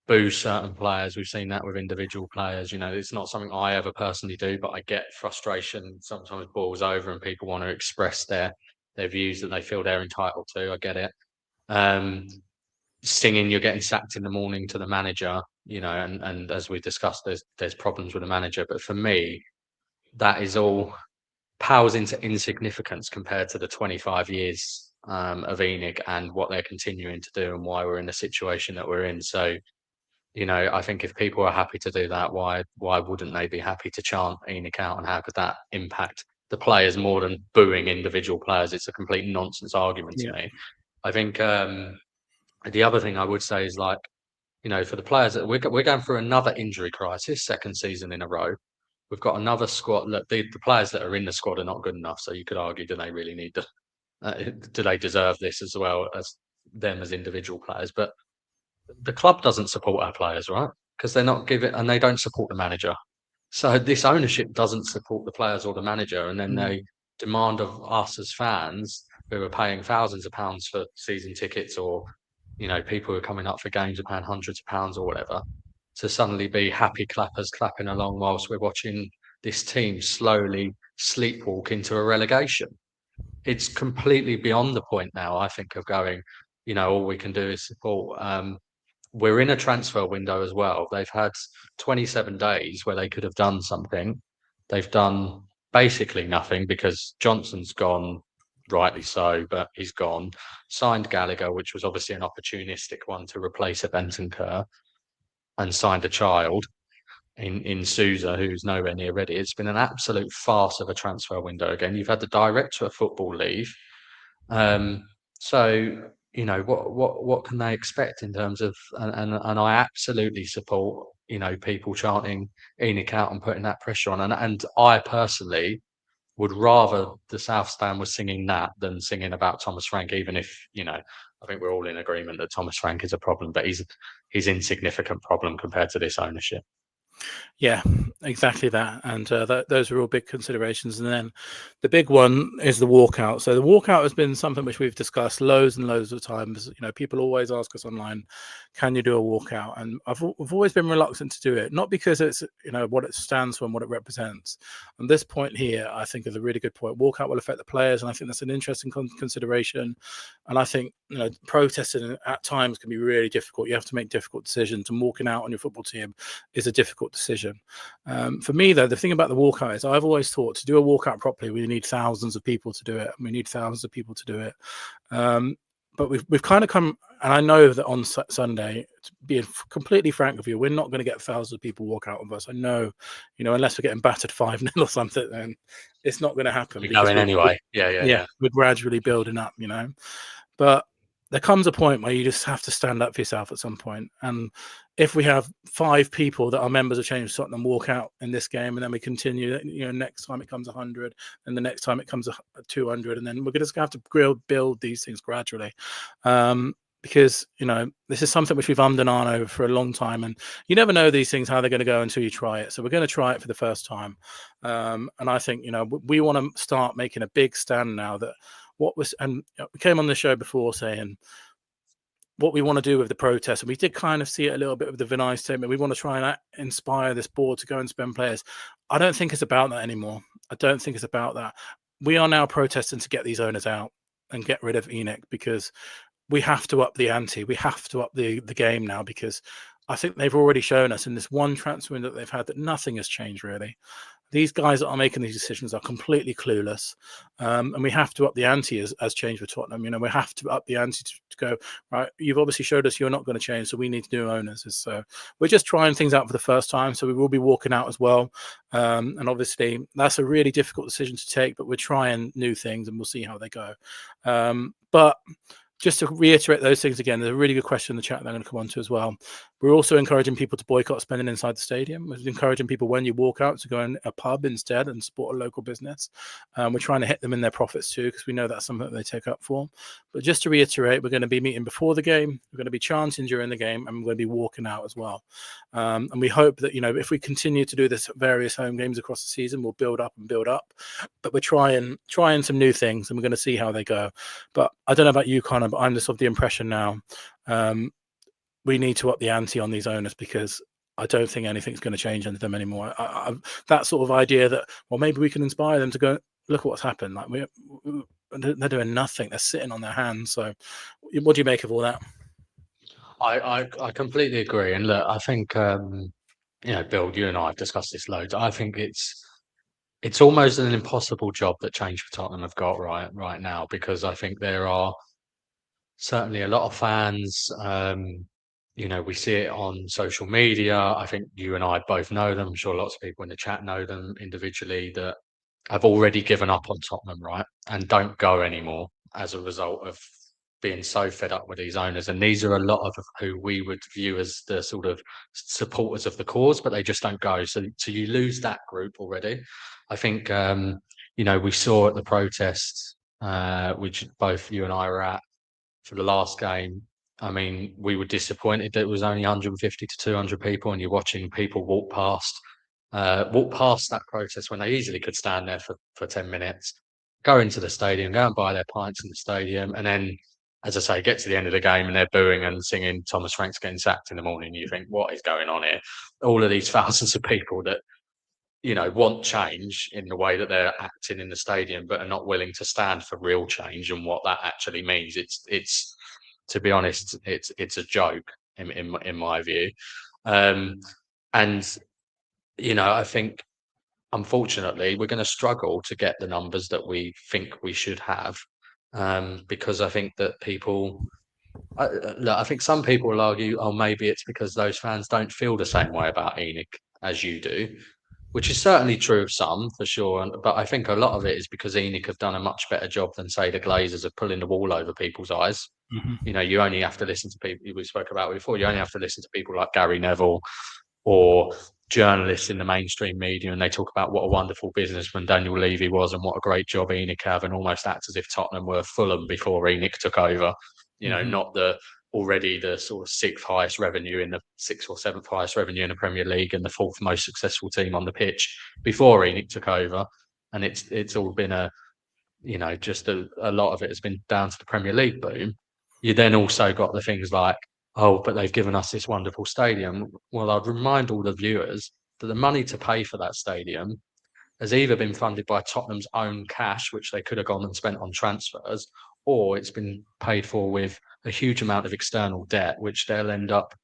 boo certain players. We've seen that with individual players. It's not something I ever personally do, but I get frustration sometimes boils over and people want to express their views that they feel they're entitled to. I get it. Singing "You're getting sacked in the morning" to the manager, and as we discussed, there's problems with the manager. But for me, that is all pales into insignificance compared to the 25 years of ENIC and what they're continuing to do and why we're in the situation that we're in. So, I think if people are happy to do that, why wouldn't they be happy to chant ENIC out, and how could that impact the players more than booing individual players? It's a complete nonsense argument to me. I think the other thing I would say is, like, for the players, that we're going through another injury crisis, second season in a row. We've got another squad. Look, the players that are in the squad are not good enough. So you could argue, do they really need do they deserve this as well as them as individual players? But the club doesn't support our players, right? Because they're not giving, and they don't support the manager. So this ownership doesn't support the players or the manager, and then they demand of us as fans who are paying thousands of pounds for season tickets, or people who are coming up for games are paying hundreds of pounds or whatever, to suddenly be happy clappers clapping along whilst we're watching this team slowly sleepwalk into a relegation. It's completely beyond the point now, I think, of going, all we can do is support. We're in a transfer window as well. They've had 27 days where they could have done something. They've done basically nothing because Johnson's gone, rightly so, but he's gone. Signed Gallagher, which was obviously an opportunistic one to replace a Bentancur, and signed a child in Sousa, who's nowhere near ready. It's been an absolute farce of a transfer window again. You've had the director of football leave. So, what can they expect in terms of, and I absolutely support, people chanting ENIC out and putting that pressure on. And I personally would rather the South Stand was singing that than singing about Thomas Frank, even if, I think we're all in agreement that Thomas Frank is a problem, but he's insignificant problem compared to this ownership.
Yeah, exactly that. And those are all big considerations. And then the big one is the walkout. So the walkout has been something which we've discussed loads and loads of times. People always ask us online, can you do a walkout? And I've always been reluctant to do it, not because it's, what it stands for and what it represents. And this point here, I think, is a really good point. Walkout will affect the players, and I think that's an interesting consideration. And I think, protesting at times can be really difficult. You have to make difficult decisions, and walking out on your football team is a difficult decision. For me, though, the thing about the walkout is I've always thought to do a walkout properly, we need thousands of people to do it. But we've kind of come, and I know that on Sunday, being completely frank with you, we're not going to get thousands of people walk out of us. I know, unless we're getting battered 5-0 or something, then it's not going to happen.
We're going anyway. Yeah.
We're gradually building up, But there comes a point where you just have to stand up for yourself at some point. And if we have 5 people that are members of Change Tottenham walk out in this game, and then we continue, next time it comes 100, and the next time it comes 200, and then we're just going to have to build these things gradually. Because, this is something which we've ummed and ahed over for a long time, and you never know these things, how they're going to go until you try it. So we're going to try it for the first time. And I think, we want to start making a big stand now that we came on the show before saying what we want to do with the protest, and we did kind of see it a little bit with the Vinay statement. We want to try and inspire this board to go and spend players. I don't think it's about that anymore. I don't think it's about that. We are now protesting to get these owners out and get rid of ENIC, because we have to up the ante. We have to up the game now, because I think they've already shown us in this one transfer window that they've had that nothing has changed really. These guys that are making these decisions are completely clueless, and we have to up the ante as Change for Tottenham. We have to up the ante to go, right, you've obviously showed us you're not going to change, so we need to do owners. So we're just trying things out for the first time, so we will be walking out as well. And obviously that's a really difficult decision to take, but we're trying new things and we'll see how they go. But just to reiterate those things again, there's a really good question in the chat that I'm going to come on to as well. We're also encouraging people to boycott spending inside the stadium. We're encouraging people, when you walk out, to go in a pub instead and support a local business. We're trying to hit them in their profits too, because we know that's something that they take up for. But just to reiterate, we're going to be meeting before the game, we're going to be chanting during the game, and we're going to be walking out as well. And we hope that, if we continue to do this at various home games across the season, we'll build up and build up. But we're trying some new things, and we're going to see how they go. But I don't know about you, Connor, but I'm just of the impression now we need to up the ante on these owners, because I don't think anything's going to change under them anymore. That sort of idea that, well, maybe we can inspire them to go, look at what's happened. Like they're doing nothing. They're sitting on their hands. So what do you make of all that?
I completely agree. And look, I think, Bill, you and I have discussed this loads. I think it's almost an impossible job that Change for Tottenham have got right now, because I think there are certainly a lot of fans. We see it on social media. I think you and I both know them. I'm sure lots of people in the chat know them individually, that have already given up on Tottenham, right? And don't go anymore as a result of being so fed up with these owners. And these are a lot of who we would view as the sort of supporters of the cause, but they just don't go. So you lose that group already. I think, we saw at the protests, which both you and I were at for the last game. I mean, we were disappointed that it was only 150 to 200 people, and you're watching people walk past that protest when they easily could stand there for 10 minutes, go into the stadium, go and buy their pints in the stadium, and then, as I say, get to the end of the game and they're booing and singing Thomas Frank's getting sacked in the morning. You think, what is going on here? All of these thousands of people that, want change in the way that they're acting in the stadium, but are not willing to stand for real change and what that actually means. It's to be honest, it's a joke in my view. I think, unfortunately, we're going to struggle to get the numbers that we think we should have, because I think that people, I think some people will argue, oh, maybe it's because those fans don't feel the same way about ENIC as you do, which is certainly true of some, for sure. But I think a lot of it is because ENIC have done a much better job than, say, the Glazers of pulling the wool over people's eyes.
Mm-hmm.
You only have to listen to people we spoke about before. You only have to listen to people like Gary Neville or journalists in the mainstream media, and they talk about what a wonderful businessman Daniel Levy was and what a great job ENIC have, and almost act as if Tottenham were Fulham before ENIC took over. Not already the sort of sixth or seventh highest revenue in the Premier League and the fourth most successful team on the pitch before ENIC took over. And it's all been just a lot of it has been down to the Premier League boom. You then also got the things like, oh, but they've given us this wonderful stadium. Well, I'd remind all the viewers that the money to pay for that stadium has either been funded by Tottenham's own cash, which they could have gone and spent on transfers, or it's been paid for with a huge amount of external debt, which they'll end up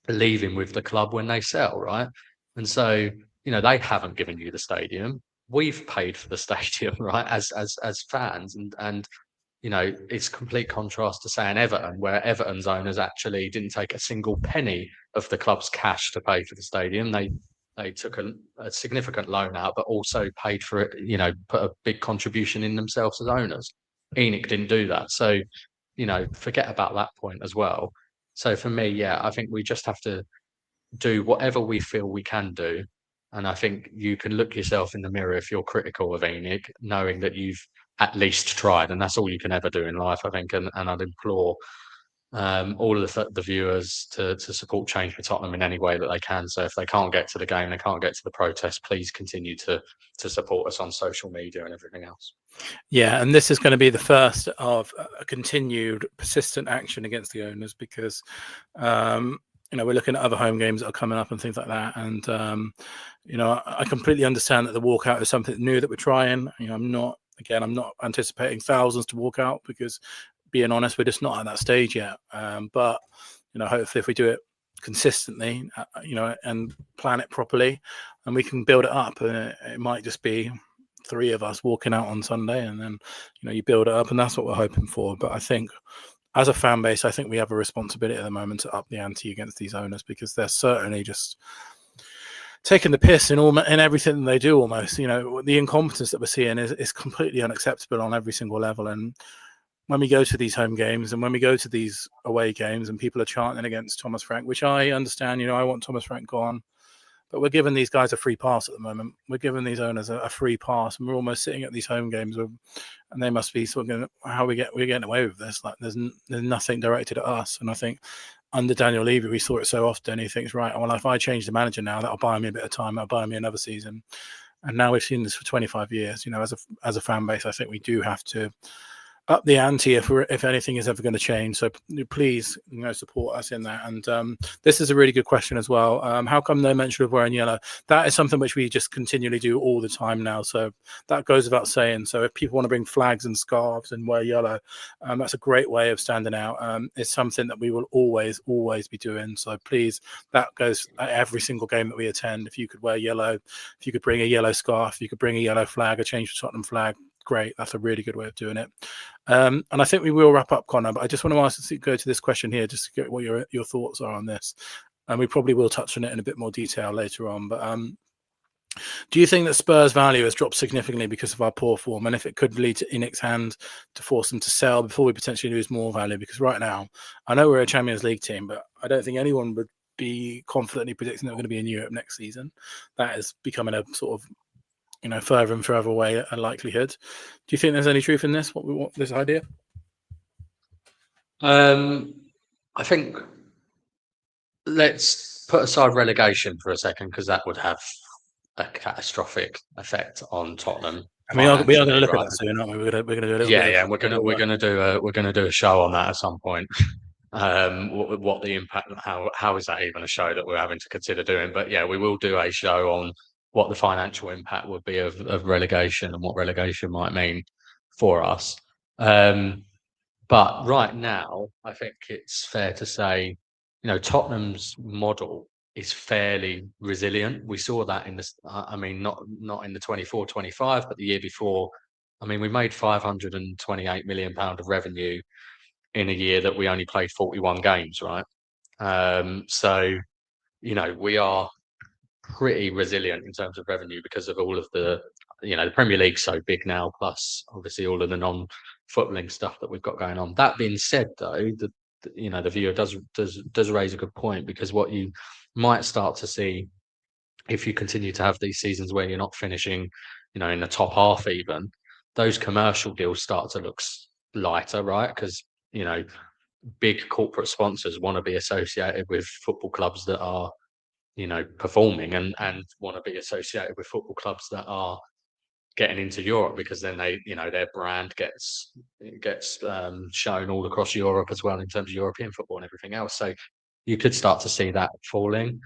leaving with the club when they sell, right? And so, they haven't given you the stadium. We've paid for the stadium, right, as fans. And it's complete contrast to, saying Everton, where Everton's owners actually didn't take a single penny of the club's cash to pay for the stadium. They took a significant loan out, but also paid for it, put a big contribution in themselves as owners. ENIC didn't do that. So, forget about that point as well. So for me, I think we just have to do whatever we feel we can do. And I think you can look yourself in the mirror if you're critical of ENIC, knowing that you've at least tried. And that's all you can ever do in life, I think. And I'd implore all of the viewers to support Change for Tottenham in any way that they can. So if they can't get to the game, they can't get to the protest, please continue to support us on social media and everything else.
Yeah, and this is going to be the first of a continued persistent action against the owners, because we're looking at other home games that are coming up and things like that. And I completely understand that the walkout is something new that we're trying. I'm not anticipating thousands to walk out, because, being honest, we're just not at that stage yet. But hopefully, if we do it consistently, and plan it properly, and we can build it up. It might just be 3 of us walking out on Sunday, and then you build it up, and that's what we're hoping for. But I think, as a fan base, I think we have a responsibility at the moment to up the ante against these owners, because they're certainly just taking the piss in everything they do. Almost, the incompetence that we're seeing is completely unacceptable on every single level. And when we go to these home games and when we go to these away games and people are chanting against Thomas Frank, which I understand, I want Thomas Frank gone, but we're giving these guys a free pass at the moment. We're giving these owners a free pass, and we're almost sitting at these home games, and they must be sort of going, how we're getting away with this? Like there's nothing directed at us. And I think under Daniel Levy, we saw it so often. He thinks, right, well, if I change the manager now, that'll buy me a bit of time. That'll buy me another season. And now we've seen this for 25 years. As a fan base, I think we do have to up the ante if anything is ever going to change. So please, support us in that. And this is a really good question as well. How come no mention of wearing yellow? That is something which we just continually do all the time now. So that goes without saying. So if people want to bring flags and scarves and wear yellow, that's a great way of standing out. It's something that we will always be doing. So please, that goes at every single game that we attend. If you could wear yellow, if you could bring a yellow scarf, if you could bring a yellow flag, a change the Tottenham flag, great. That's a really good way of doing it. And I think we will wrap up, Connor, but I just want to go to this question here just to get what your thoughts are on this. And we probably will touch on it in a bit more detail later on. But do you think that Spurs' value has dropped significantly because of our poor form? And if it could lead to ENIC's hand to force them to sell before we potentially lose more value? Because right now, I know we're a Champions League team, but I don't think anyone would be confidently predicting that we're going to be in Europe next season. That is becoming a sort of further and further away a likelihood. Do you think there's any truth in this? What we want this idea?
I think let's put aside relegation for a second, because that would have a catastrophic effect on Tottenham.
I mean, we are going to look at that soon, aren't we? We're going to do a little bit.
Yeah, we're going to do a show on that at some point. What the impact? How is that even a show that we're having to consider doing? But yeah, we will do a show on what the financial impact would be of relegation and what relegation might mean for us. But right now, I think it's fair to say, Tottenham's model is fairly resilient. We saw that in this. I mean, not in the 24-25, but the year before. I mean, we made £528 million of revenue in a year that we only played 41 games, right? So, we are pretty resilient in terms of revenue because of all of the Premier League's so big now, plus obviously all of the non-footballing stuff that we've got going on. That being said, though, the viewer does raise a good point, because what you might start to see if you continue to have these seasons where you're not finishing, in the top half even, those commercial deals start to look lighter, right? Because, big corporate sponsors want to be associated with football clubs that are performing and want to be associated with football clubs that are getting into Europe, because then they, their brand gets shown all across Europe as well in terms of European football and everything else. So you could start to see that falling.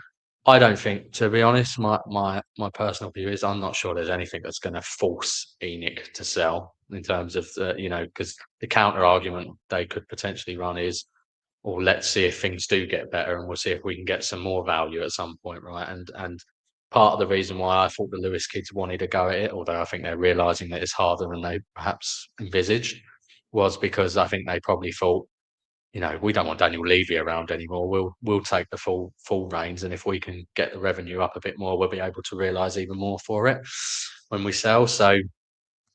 I don't think, to be honest, my personal view is I'm not sure there's anything that's going to force ENIC to sell in terms of because the counter argument they could potentially run is, or let's see if things do get better and we'll see if we can get some more value at some point, right? And part of the reason why I thought the Lewis kids wanted to go at it, although I think they're realising that it's harder than they perhaps envisaged, was because I think they probably thought, we don't want Daniel Levy around anymore. We'll take the full reins, and if we can get the revenue up a bit more, we'll be able to realise even more for it when we sell. So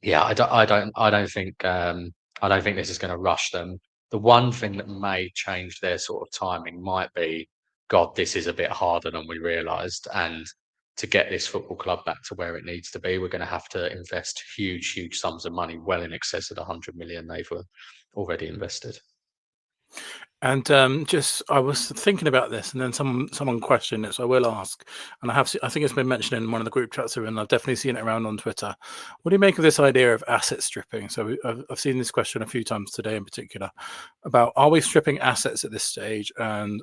yeah, I don't think this is going to rush them. The one thing that may change their sort of timing might be, God, this is a bit harder than we realised, and to get this football club back to where it needs to be, we're going to have to invest huge sums of money, well in excess of the 100 million they've already invested.
And I was thinking about this, and then someone questioned it, so I will ask. And I think it's been mentioned in one of the group chats, and I've definitely seen it around on Twitter. What do you make of this idea of asset stripping? So I've seen this question a few times today, in particular, about are we stripping assets at this stage? And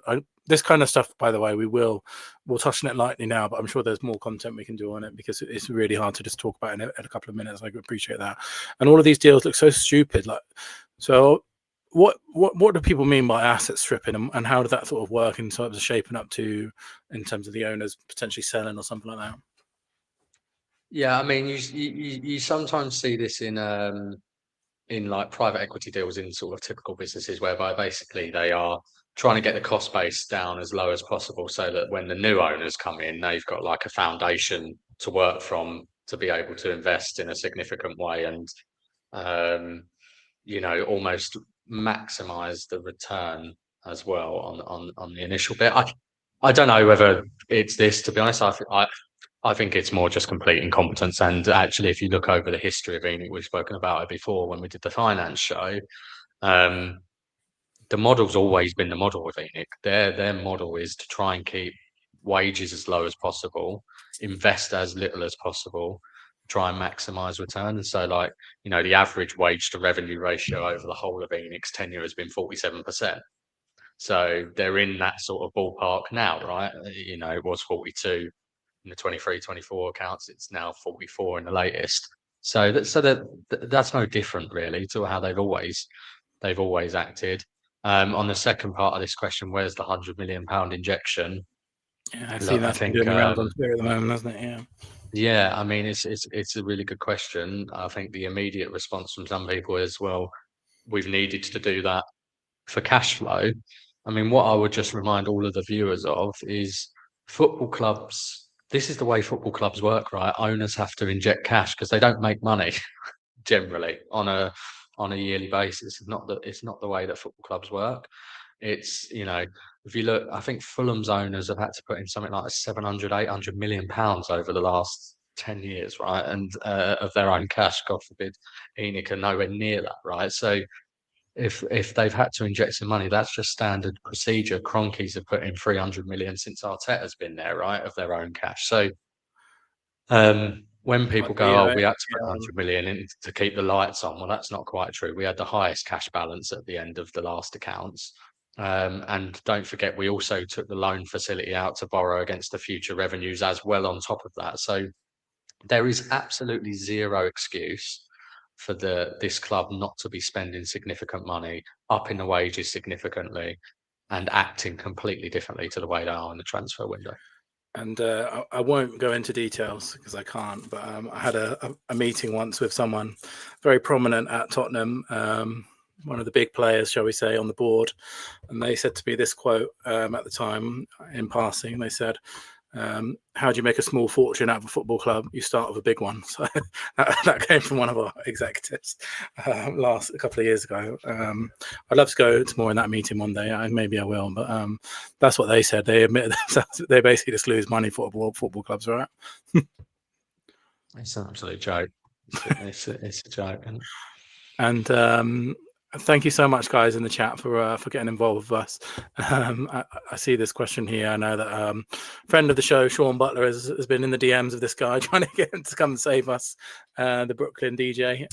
this kind of stuff, by the way, we'll touch on it lightly now, but I'm sure there's more content we can do on it, because it's really hard to just talk about it in a couple of minutes. I appreciate that. And all of these deals look so stupid, so. What do people mean by asset stripping, and how does that sort of work in terms of shaping up to, in terms of the owners potentially selling or something like that?
Yeah, I mean, you sometimes see this in like private equity deals in sort of typical businesses, whereby basically they are trying to get the cost base down as low as possible, so that when the new owners come in, they've got like a foundation to work from to be able to invest in a significant way. And almost maximise the return as well on the initial bit. I don't know whether it's this, to be honest. I think it's more just complete incompetence. And actually, if you look over the history of ENIC, we've spoken about it before when we did the finance show. The model's always been the model with ENIC. Their model is to try and keep wages as low as possible, invest as little as possible, try and maximise return. And so, the average wage to revenue ratio over the whole of ENIC's tenure has been 47%. So they're in that sort of ballpark now, right? It was 42 in the 23-24 accounts. It's now 44 in the latest. So that's no different really to how they've always acted. On the second part of this question, where's the £100 million injection?
Yeah, I see that's doing around on Twitter at the moment, hasn't it? Yeah.
Yeah, I mean, it's a really good question. I think the immediate response from some people is, well, we've needed to do that for cash flow. I mean, what I would just remind all of the viewers of is football clubs. This is the way football clubs work, right? Owners have to inject cash because they don't make money generally on a yearly basis. It's not the way that football clubs work. It's, if you look, I think Fulham's owners have had to put in something like 700-800 million pounds over the last 10 years, right? And of their own cash, God forbid, ENIC are nowhere near that, right? So if they've had to inject some money, that's just standard procedure. Kroenkes have put in 300 million since Arteta's been there, right, of their own cash. So when people go, we had to put 100 million in to keep the lights on, well, that's not quite true. We had the highest cash balance at the end of the last accounts. And don't forget, we also took the loan facility out to borrow against the future revenues as well on top of that. So there is absolutely zero excuse for this club not to be spending significant money, upping the wages significantly, and acting completely differently to the way they are in the transfer window.
And I won't go into details because I can't, but I had a meeting once with someone very prominent at Tottenham, one of the big players, shall we say, on the board. And they said to me this quote at the time in passing. They said, how do you make a small fortune out of a football club? You start with a big one. So that came from one of our executives a couple of years ago. I'd love to go to more in that meeting one day. Maybe I will, but that's what they said. They admit they basically just lose money for football clubs, right?
It's an absolute joke. It's a joke.
And thank you so much, guys, in the chat for getting involved with us. I see this question here. I know that a friend of the show, Sean Butler, has been in the DMs of this guy trying to get him to come and save us, the Brooklyn DJ.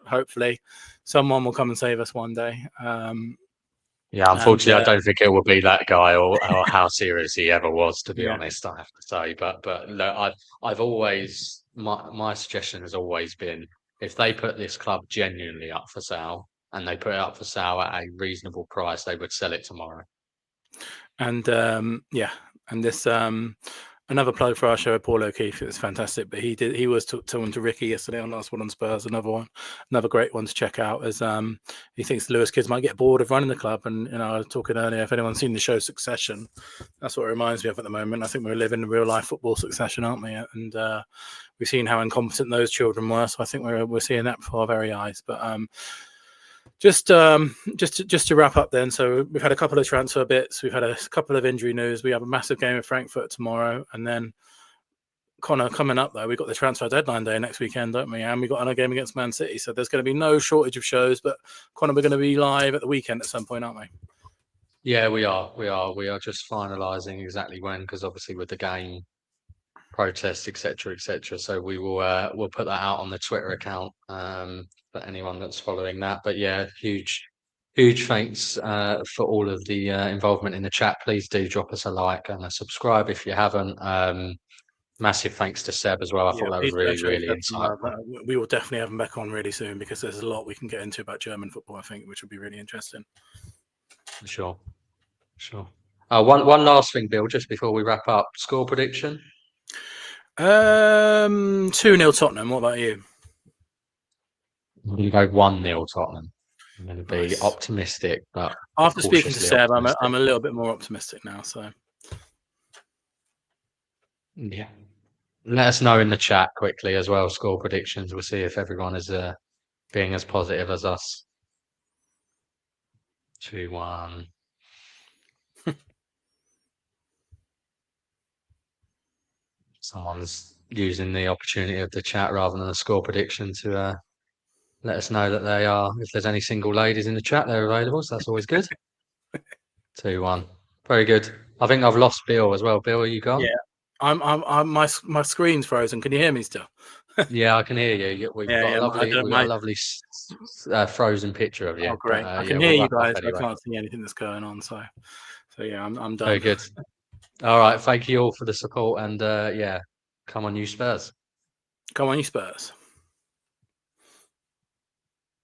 Hopefully, someone will come and save us one day.
Yeah, unfortunately, I don't think it will be that guy or how serious he ever was, to be honest, I have to say. But look, I've always, my suggestion has always been, if they put this club genuinely up for sale and they put it up for sale at a reasonable price, they would sell it tomorrow. And
and this another plug for our show, Paul O'Keefe. It's fantastic, but he was talking to Ricky yesterday on Last One on Spurs. Another great one to check out, as he thinks the Lewis kids might get bored of running the club. And I was talking earlier, if anyone's seen the show Succession, that's what it reminds me of at the moment. I think we're living in real life football Succession, aren't we? And we've seen how incompetent those children were, so I think we're seeing that before our very eyes. But just to wrap up then, so we've had a couple of transfer bits, we've had a couple of injury news, we have a massive game in Frankfurt tomorrow, and then Connor, coming up though, we've got the transfer deadline day next weekend, don't we? And we've got another game against Man City, so there's going to be no shortage of shows. But Connor, we're going to be live at the weekend at some point, aren't we?
Yeah, we are just finalising exactly when, because obviously with the game protests, etc. So we will we'll put that out on the Twitter account for anyone that's following that. But yeah, huge thanks for all of the involvement in the chat. Please do drop us a like and a subscribe if you haven't. Massive thanks to Seb as well. I thought that was really insightful.
We will definitely have him back on really soon, because there's a lot we can get into about German football, I think, which would be really interesting.
Sure. One last thing, Bill, just before we wrap up. Score prediction?
2-0 Tottenham. What about you?
I'm going to go 1-0 Tottenham. I'm going to be optimistic, but
after speaking to Seb, I'm a little bit more optimistic now. So
yeah, let us know in the chat quickly as well. Score predictions. We'll see if everyone has being as positive as us. 2-1. Someone's using the opportunity of the chat rather than a score prediction to let us know that they are, if there's any single ladies in the chat, they're available. So that's always good. 2-1. Very good. I think I've lost Bill as well. Bill, are you gone?
Yeah. My screen's frozen. Can you hear me still?
Yeah, I can hear you. We've got a lovely frozen picture of you.
Oh, great.
But,
I can hear you guys, but I can't see anything that's going on. So yeah, I'm done.
Very good. All right. Thank you all for the support. And come on, you Spurs.
Come on, you Spurs.